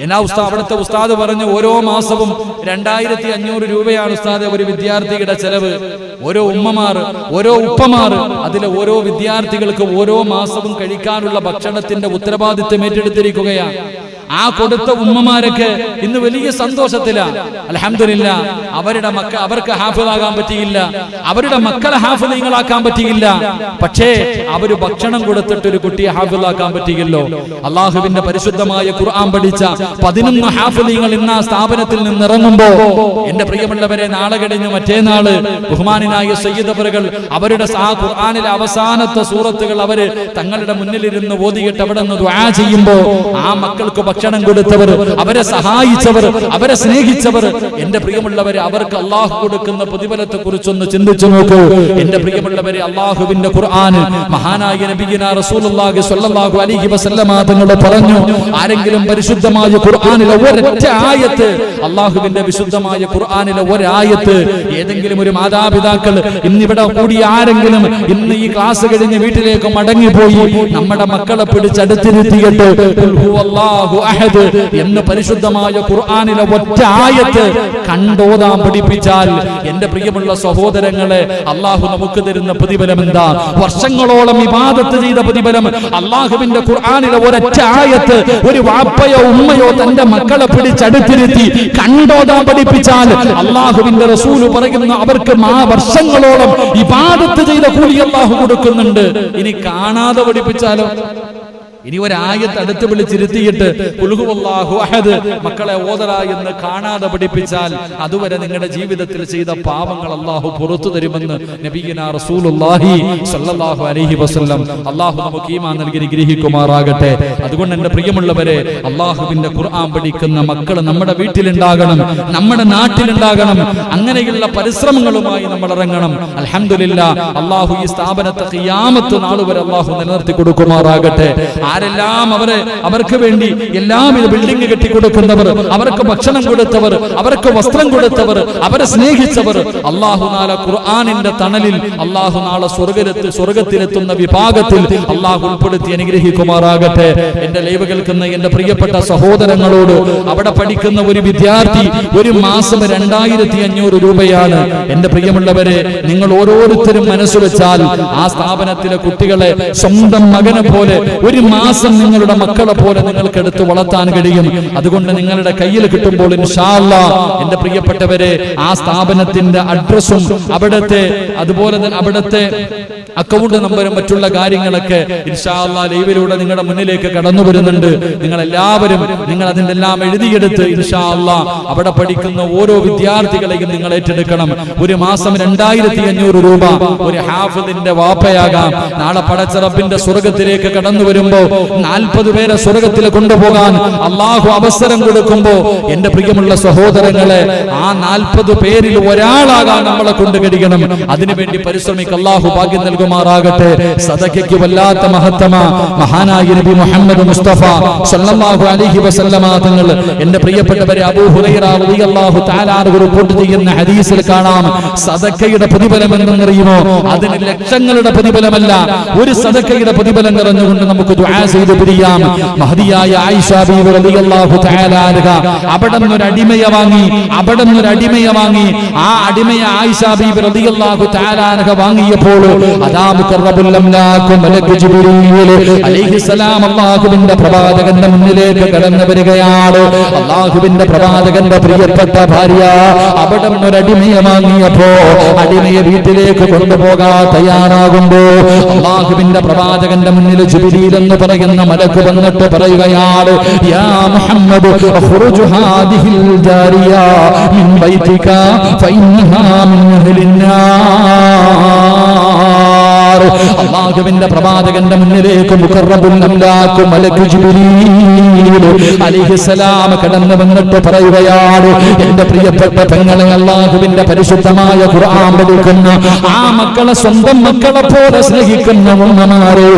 എന്നാ അവിടുത്തെ ഉസ്താദ് പറഞ്ഞു, ഓരോ മാസവും 2500 രൂപയാണ് ഉസ്താദ് ഒരു വിദ്യാർത്ഥിയുടെ ചെലവ്. ഓരോ ഉമ്മമാർ, ഓരോ ഉപ്പമാർ, അതിലെ ഓരോ വിദ്യാർത്ഥികൾക്ക് ഓരോ മാസവും കഴിക്കാനുള്ള ഭക്ഷണത്തിന്റെ ഉത്തരവാദിത്വം ഏറ്റെടുത്തിരിക്കുകയാണ്. ആ കൊടുത്ത ഉമ്മമാരൊക്കെ ഇന്ന് വലിയ സന്തോഷത്തിലാണ്. അൽഹംദുലില്ലാ, അവർക്ക് ഹാഫിളാകാൻ പറ്റിയില്ല, അവരുടെ മക്കളെ ഹാഫിളീങ്ങളാക്കാൻ പറ്റിയില്ല. പക്ഷേ അവര് ഭക്ഷണം കൊടുത്തിട്ട് ഒരു കുട്ടിയെ ഹാഫിളാക്കാൻ പറ്റിയല്ലോ. അള്ളാഹുവിന്റെ പരിശുദ്ധമായ ഖുർആൻ പഠിച്ച 11 ഹാഫിളീങ്ങൾ ഇന്ന് ആ സ്ഥാപനത്തിൽ നിന്ന് ഇറങ്ങുമ്പോ, എന്റെ പ്രിയമുള്ളവരെ, നാളെ കഴിഞ്ഞ് മറ്റേനാള് ബഹുമാനായ സയ്യിദ് അവറുകൾ അവരുടെ ആ ഖുർആനിലെ അവസാനത്തെ സൂറത്തുകൾ അവര് തങ്ങളുടെ മുന്നിലിരുന്ന് ഓതിയിട്ട് അവിടെ നിന്ന് ദുആ ചെയ്യുമ്പോ, ആ മക്കൾക്ക് ഭക്ഷണം കൊടുത്തവർ, അവരെ സഹായിച്ചവർ, അവരെ സ്നേഹിച്ചവർ, എന്റെ പ്രിയമുള്ളവരെ, അവർക്ക് അള്ളാഹു കൊടുക്കുന്ന പ്രതിഫലത്തെ കുറിച്ചൊന്ന് ചിന്തിച്ചു നോക്കൂ. എന്റെ പ്രിയമുള്ളവരെ, അള്ളാഹുവിന്റെ ഖുർആൻ മഹാനായ നബിയുനാ റസൂലുള്ളാഹി സ്വല്ലല്ലാഹു അലൈഹി വസല്ലമ തങ്ങൾ പറഞ്ഞു, ആരെങ്കിലും പരിശുദ്ധമായ ഖുർആനിലെ ഒരൊറ്റ ആയത്ത്, അള്ളാഹുവിന്റെ വിശുദ്ധമായ ഖുർആനിലെ ഒരായത്ത്, ഏതെങ്കിലും ഒരു മാതാപിതാക്കൾ ഇന്നിവിടെ കൂടി ആരെങ്കിലും ഇന്ന് ഈ ക്ലാസ് കഴിഞ്ഞ് വീട്ടിലേക്ക് മടങ്ങിപ്പോയി നമ്മുടെ മക്കളെ പിടിച്ചടുത്തിരുത്തിയിട്ട് അഹദ് എന്ന് പരിശുദ്ധമായ ഖുർആനിലെ ഒറ്റ ആയത്ത് കണ്ടോതാൻ പഠിപ്പിച്ചാൽ എന്റെ പ്രിയമുള്ള സഹോദരങ്ങളെ, അള്ളാഹു നമുക്ക് തരുന്ന പ്രതിഫലം എന്താ? വർഷങ്ങളോളം ഇബാദത്ത് ചെയ്ത പ്രതിഫലം. അള്ളാഹുവിന്റെ ഖുർആനിലെ ഒരൊറ്റ ആയത്ത് ഒരു വാപ്പയോ ഉമ്മയോ തന്റെ മക്കളെ പിടിച്ചടുത്തിരുത്തി കണ്ടോതാൻ പഠിപ്പിച്ചാൽ അള്ളാഹുവിന്റെ റസൂല് പറയുന്ന അവർക്ക് വർഷങ്ങളോളം ഇബാദത്ത് ചെയ്ത കൂലി അള്ളാഹു കൊടുക്കുന്നുണ്ട്. ഇനി കാണാതെ പഠിപ്പിച്ചാലോ? ഇനി ഒരായത്ത് അടുത്ത് വിളിച്ചിരുത്തിയിട്ട് ഖുൽ ഹുവല്ലാഹു അഹദ് മക്കളെ ഓതറ എന്ന് കാണാതെ പഠിപ്പിച്ചാൽ അതുവരെ നിങ്ങളുടെ ജീവിതത്തിൽ ചെയ്ത പാപങ്ങൾ അള്ളാഹു പുറത്തു തരുമെന്ന് നബിയുനാ റസൂലുള്ളാഹി സ്വല്ലല്ലാഹു അലൈഹി വസല്ലം. അള്ളാഹു നമുക്ക് ഈമാൻ നൽകി അനുഗ്രഹിക്കുമാറാകട്ടെ. അതുകൊണ്ട് എന്റെ പ്രിയമുള്ളവരെ, അള്ളാഹുവിന്റെ ഖുർആൻ പഠിക്കുന്ന മക്കൾ നമ്മുടെ വീട്ടിലുണ്ടാകണം, നമ്മുടെ നാട്ടിലുണ്ടാകണം. അങ്ങനെയുള്ള പരിശ്രമങ്ങളുമായി നമ്മൾ ഇറങ്ങണം. അൽഹംദുലില്ലാഹ്, അള്ളാഹു ഈ സ്ഥാപനത്തെ ഖിയാമത്ത് നാൾ വരെ അള്ളാഹു നിലനിർത്തി കൊടുക്കുമാറാകട്ടെ. ആരെല്ലാം അവർക്ക് വേണ്ടി എല്ലാവിധ ബിൽഡിംഗ് കെട്ടിക്കൊടുക്കുന്നവർ, അവർക്ക് ഭക്ഷണം കൊടുത്തവർ, അവർക്ക് വസ്ത്രം കൊടുത്തവർ, അവരെ സ്നേഹിച്ചവർ, അല്ലാഹു നാളെ ഖുർആനിന്റെ തണലിൽ അല്ലാഹു നാളെ സ്വർഗത്തിലെത്തുന്ന വിഭാഗത്തിൽ അല്ലാഹു ഉൾപ്പെടുത്തി അനുഗ്രഹിക്കുമാറാകട്ടെ. എന്റെ ലൈവ് കേൾക്കുന്ന എന്റെ പ്രിയപ്പെട്ട സഹോദരങ്ങളോട്, അവിടെ പഠിക്കുന്ന ഒരു വിദ്യാർത്ഥി ഒരു മാസം 2500 രൂപയാണ്. എന്റെ പ്രിയമുള്ളവരെ, നിങ്ങൾ ഓരോരുത്തരും മനസ്സ് വെച്ചാൽ ആ സ്ഥാപനത്തിലെ കുട്ടികളെ സ്വന്തം മകനെ പോലെ ഒരു മാസം നിങ്ങളുടെ മക്കളെ പോലെ നിങ്ങൾക്ക് എടുത്ത് വളർത്താൻ കഴിയും. അതുകൊണ്ട് നിങ്ങളുടെ കയ്യിൽ കിട്ടുമ്പോൾ ഇൻഷാ അല്ലാഹ് എന്റെ പ്രിയപ്പെട്ടവരെ, ആ സ്ഥാപനത്തിന്റെ അഡ്രസ്സും അതുപോലെ തന്നെ അവിടുത്തെ അക്കൗണ്ട് നമ്പറും മറ്റുള്ള കാര്യങ്ങളൊക്കെ ഇൻഷാ അല്ലാഹ് ലൈവിലൂടെ നിങ്ങളുടെ മുന്നിലേക്ക് കടന്നു വരുന്നുണ്ട്. നിങ്ങൾ എല്ലാവരും അതിന്റെ എല്ലാം എഴുതിയെടുത്ത് ഇൻഷാ അല്ലാഹ് അവിടെ പഠിക്കുന്ന ഓരോ വിദ്യാർത്ഥികളെയും നിങ്ങൾ ഏറ്റെടുക്കണം. ഒരു മാസം 2500 രൂപ ഒരു ഹാഫിദിന്റെ വാപ്പയാകാം. നാളെ പടച്ച റബ്ബിന്റെ സ്വർഗത്തിലേക്ക് കടന്നു വരുമ്പോ 40 പേരെ സ്വർഗത്തിൽ കൊണ്ടുപോകാൻ അള്ളാഹു അവസരം കൊടുക്കുമ്പോ എന്റെ പ്രിയമുള്ള സഹോദരങ്ങളെ, ആ 40 പേരിൽ ഒരാളാകാൻ നമ്മളെ കൊണ്ട് കഴിയണം. അതിനുവേണ്ടി പരിശ്രമിക്കുക. അള്ളാഹു ഭാഗ്യം നൽകുമാറാകട്ടെ. സദഖയ്ക്ക് വല്ലാത്ത മഹത്തമ മഹാനായ നബി മുഹമ്മദ് മുസ്തഫ സല്ലല്ലാഹു അലൈഹി വസല്ലമ തങ്ങൾ എന്റെ പ്രിയപ്പെട്ടവരെ അബൂ ഹുറൈറ റളിയല്ലാഹു തആല അൻഹു റിപ്പോർട്ട് ചെയ്യുന്ന ഹദീസിൽ കാണാം, സദഖയുടെ പ്രതിഫലം എന്തെന്നറിയുമോ? അതിന് ലക്ഷങ്ങളുടെ പ്രതിഫലമല്ല, ഒരു സദഖയുടെ പ്രതിഫലം നിറഞ്ഞുകൊണ്ട് നമുക്ക് ദുആ ചെയ്തു പിരിയാം. മഹദിയായ ആയിഷ ബീവി റളിയല്ലാഹു തആല അൻഹ അവിടുന്ന് ഒരു അടിമയെ വാങ്ങി. ആ അടിമയെ ആയിഷ ബീവി റളിയല്ലാഹു തആല അൻഹ വാങ്ങിയപ്പോൾ അദാ മുഖറബുൽ അംലാഖ് മലക്ക് ജിബ്രീൽ അലൈഹിസ്സലാം അല്ലാഹുവിന്റെ പ്രവാചകന്റെ മുന്നിലേക്ക് കടന്നു വരികയാണ്. അല്ലാഹുവിന്റെ പ്രവാചകന്റെ പ്രിയപ്പെട്ട ഭാര്യ അവിടുന്ന് ഒരു അടിമയെ വാങ്ങിയപ്പോ അടിമയെ വീട്ടിലേക്ക് കൊണ്ടുപോകാൻ തയ്യാറാകുമ്പോ അല്ലാഹുവിന്റെ പ്രവാചകന്റെ മുന്നിൽ ജിബ്രീൽ എന്ന് പറയുന്ന മലക്ക് വന്നിട്ട് പറയുകയാണ്, യാ മുഹമ്മദ് ഖുറുജ് ഹാദിഹിൽ ജാരിയ മിൻ ബൈതിക ഫഇന്നഹാ മിൻ അഹ്ലിന്നാർ. അല്ലാഹുവിന്റെ പ്രവാചകന്റെ മുന്നിലേക്ക് മുഖറബുൽ അംലാഖ് മലക്ക് ജിബ്രീൽ അലൈഹിസ്സലാം കടന്നു വന്നിട്ട് പറയുകയാണ്, എന്റെ പ്രിയപ്പെട്ട പെങ്ങളെ, അല്ലാഹുവിന്റെ പരിശുദ്ധമായ ഖുർആൻ പഠിക്കുന്ന ആ മക്കളെ സ്വന്തം മക്കളെ പോലെ സ്നേഹിക്കുന്ന ഉമ്മമാരെ,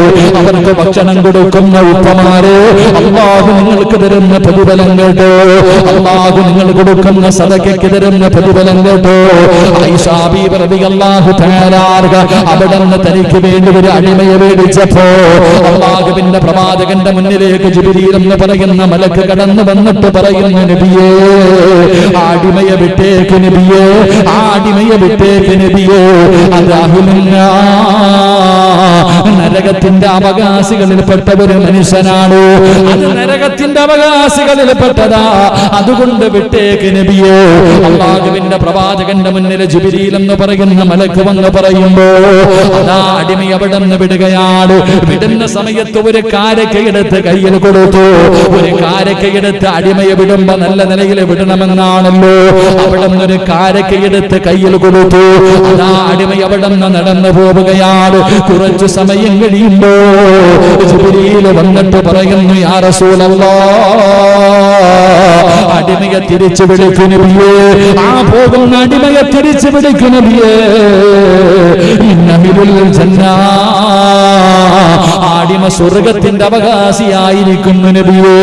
അവർക്ക് ഭക്ഷണം കൊടുക്കുന്ന ഉപ്പമാരെ, അല്ലാഹു നിങ്ങൾക്ക് തരുന്ന പ്രതിഫലം കേട്ടോ. അല്ലാഹു നിങ്ങൾ കൊടുക്കുന്ന സദഖയ്ക്ക് തരുന്ന പ്രതിഫലം കേട്ടോ. ആയിഷ ബീവി റളിയല്ലാഹു തആല അൻഹ അവിടുന്ന് തനിക്ക് വേണ്ടി ഒരു അടിമയെ മേടിച്ചപ്പോ അല്ലാഹുവിന്റെ പ്രവാചകന്റെ മുന്നിലേക്ക് ജിബ്രീൽ എന്ന് പറയുന്ന മലക്ക് കടന്നു വന്നിട്ട് പറയുന്നു, നബിയേ, അടിമയെ വിട്ടേക്ക് നബിയേ, അടിമയെ വിട്ടേക്ക് നബിയേ, നരകത്തിന്റെ അവകാശികളിൽപ്പെട്ട ഒരു മനുഷ്യനാണ്, അത് നരകത്തിന്റെ അവകാശികളിൽപ്പെട്ടതാ, അതുകൊണ്ട് വിട്ടേക്ക് നബിയേ. അല്ലാഹുവിന്റെ പ്രവാചകന്റെ മുന്നിൽ ജിബ്രീൽ എന്ന് പറയുന്ന മലക്ക് വന്ന് പറയുമ്പോ അതാ അടിമ അവിടെ നിന്ന് വിടുകയാണ്. വിടുന്ന സമയത്ത് ഒരു കാരക്കയെടുത്ത് കയ്യിൽ കൊടുത്തു. ഒരു കാരക്കയെടുത്ത് അടിമയെ വിടുമ്പോ നല്ല നിലയിൽ വിടണമെന്നാണല്ലോ. അവിടെ നിന്നൊരു കാരക്കയെടുത്ത് കയ്യിൽ കൊടുത്തു. അതാ അടിമ അവിടെ നിന്ന് നടന്നു പോവുകയാണ്. കുറച്ചു സമയം കഴിയുമ്പോ ജിബ്രീൽ വന്നിട്ട് പറയുന്നു, യാ റസൂലല്ലാഹ്, അടിമയെ തിരിച്ചു വിളിക്കു നബിയേ, ആ പോകുന്ന അടിമയെ തിരിച്ചു വിളിക്കു നബിയേ, ഇന്നമിലുൽ ജന്നാ, അടിമ സ്വർഗത്തിന്റെ അവകാശിയായിരിക്കുന്നു നബിയേ.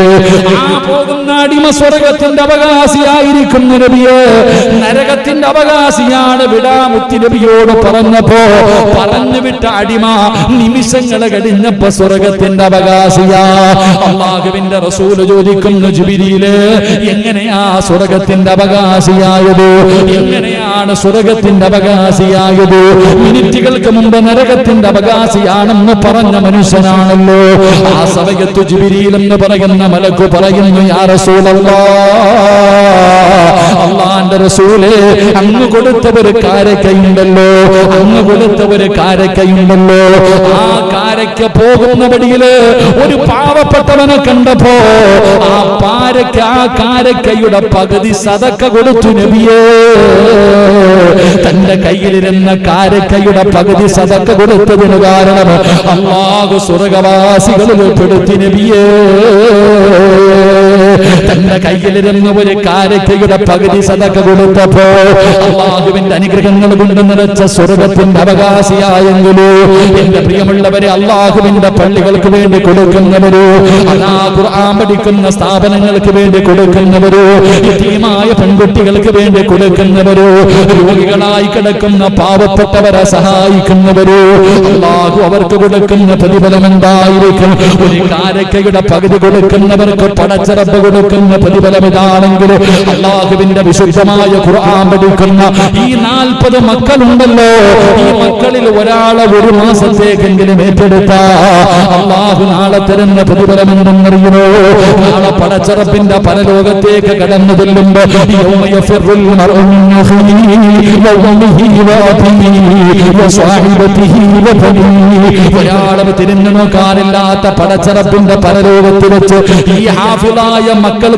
ആ പോകുന്ന അടിമ സ്വർഗത്തിന്റെ അവകാശിയായിരിക്കുന്നു നബിയേ. നരകത്തിന്റെ അവകാശിയാണ് വിടാമുത്തി നബിയോട് പറഞ്ഞപ്പോ പറഞ്ഞു വിട്ട അടിമ നിമിഷങ്ങൾ കഴിഞ്ഞപ്പോ സ്വർഗത്തിന്റെ അവകാശിയാ. അല്ലാഹുവിന്റെ റസൂൽ ചോദിക്കുന്നു, ജിബ്രീലേ, എങ്ങനെയാ സ്വർഗത്തിന്റെ അവകാശിയായത്? എങ്ങനെയാണ് സ്വർഗത്തിന്റെ അവകാശിയായത്? മിനിറ്റുകൾക്ക് മുമ്പ് നരകത്തിന്റെ അവകാശിയാണെന്ന് പറഞ്ഞ മനുഷ്യനാണല്ലോ. ആ സമയത്ത് ജിബ്രീൽ എന്ന് പറയുന്ന മലക്ക് പറയുന്നു, യാ റസൂലല്ലാഹ്, അല്ലാഹുവിന്റെ റസൂലേ, അങ്ങ് കൊടുത്ത ഒരു കാരക്കയുണ്ടല്ലോ, അങ്ങ് കൊടുത്ത ഒരു കാരക്കയുണ്ടല്ലോ. ആ കാരക്ക പോകുന്ന വഴിയില് ഒരു പാവപ്പെട്ടവനെ കണ്ടപ്പോ ആ കാരക്കയുടെ പകുതി സദക്ക കൊടുത്തു നബിയേ. തന്റെ കയ്യിലിരുന്ന കാരക്കയുടെ പകുതി സദക്ക കൊടുത്തതിന് കാരണം അല്ലാഹു സ്വർഗവാസികളിൽ പെടുത്തി നബിയേ. തന്റെ കയ്യിലിരുന്ന ഒരു കാരക്കയുടെ പകുതി സദക്ക കൊടുത്തപ്പോ അല്ലാഹുവിന്റെ അനുഗ്രഹങ്ങൾ കൊണ്ട് നിറച്ച സ്വർഗത്തിന്റെ അവകാശിയായെങ്കിലോ എന്റെ പ്രിയമുള്ളവരെ, അല്ലാഹുവിന്റെ പള്ളികൾക്ക് വേണ്ടി കൊടുക്കുന്നവരോ, അല്ലാ ഖുർആൻ പഠിക്കുന്ന സ്ഥാപനങ്ങൾക്ക് വേണ്ടി കൊടുക്കുന്നവരോ, യതീമായ പെൺകുട്ടികൾക്ക് വേണ്ടി കൊടുക്കുന്നവരോ, രോഗികളായി കിടക്കുന്ന പാവപ്പെട്ടവരെ സഹായിക്കുന്നവരോ, അല്ലാഹു അവർക്ക് കൊടുക്കുന്ന പ്രതിഫലം എന്തായിരിക്കും? ഒരു കാരക്കയുടെ പകുതി കൊടുക്കുന്നവർക്ക് പടച്ച റബ്ബ് കൊടുക്കുന്ന പ്രതിഫലം ഇതാണെങ്കിൽ അല്ലാഹുവിന്റെ വിശുദ്ധമായ ഖുർആൻ പഠിക്കുന്ന ഈ 40 മക്കളുണ്ടല്ലോ, ഈ മക്കളിൽ ഒരാളെ ഒരു മാസത്തേക്കെങ്കിലും ഏറ്റെടുത്ത അല്ലാഹു നാളെ തരുന്ന പ്രതിഫലം എന്തെന്നറിയുമോ? നാളെ പടച്ച റബ്ബിന്റെ പരലോകത്തേക്ക് കടന്നു ചെല്ലുമ്പോ ഒരാളും തിരിഞ്ഞു നോക്കാനില്ലാത്ത പടച്ച റബ്ബിന്റെ പരലോകത്ത് വെച്ച് ഈ ഹാഫിളായ മക്കൾ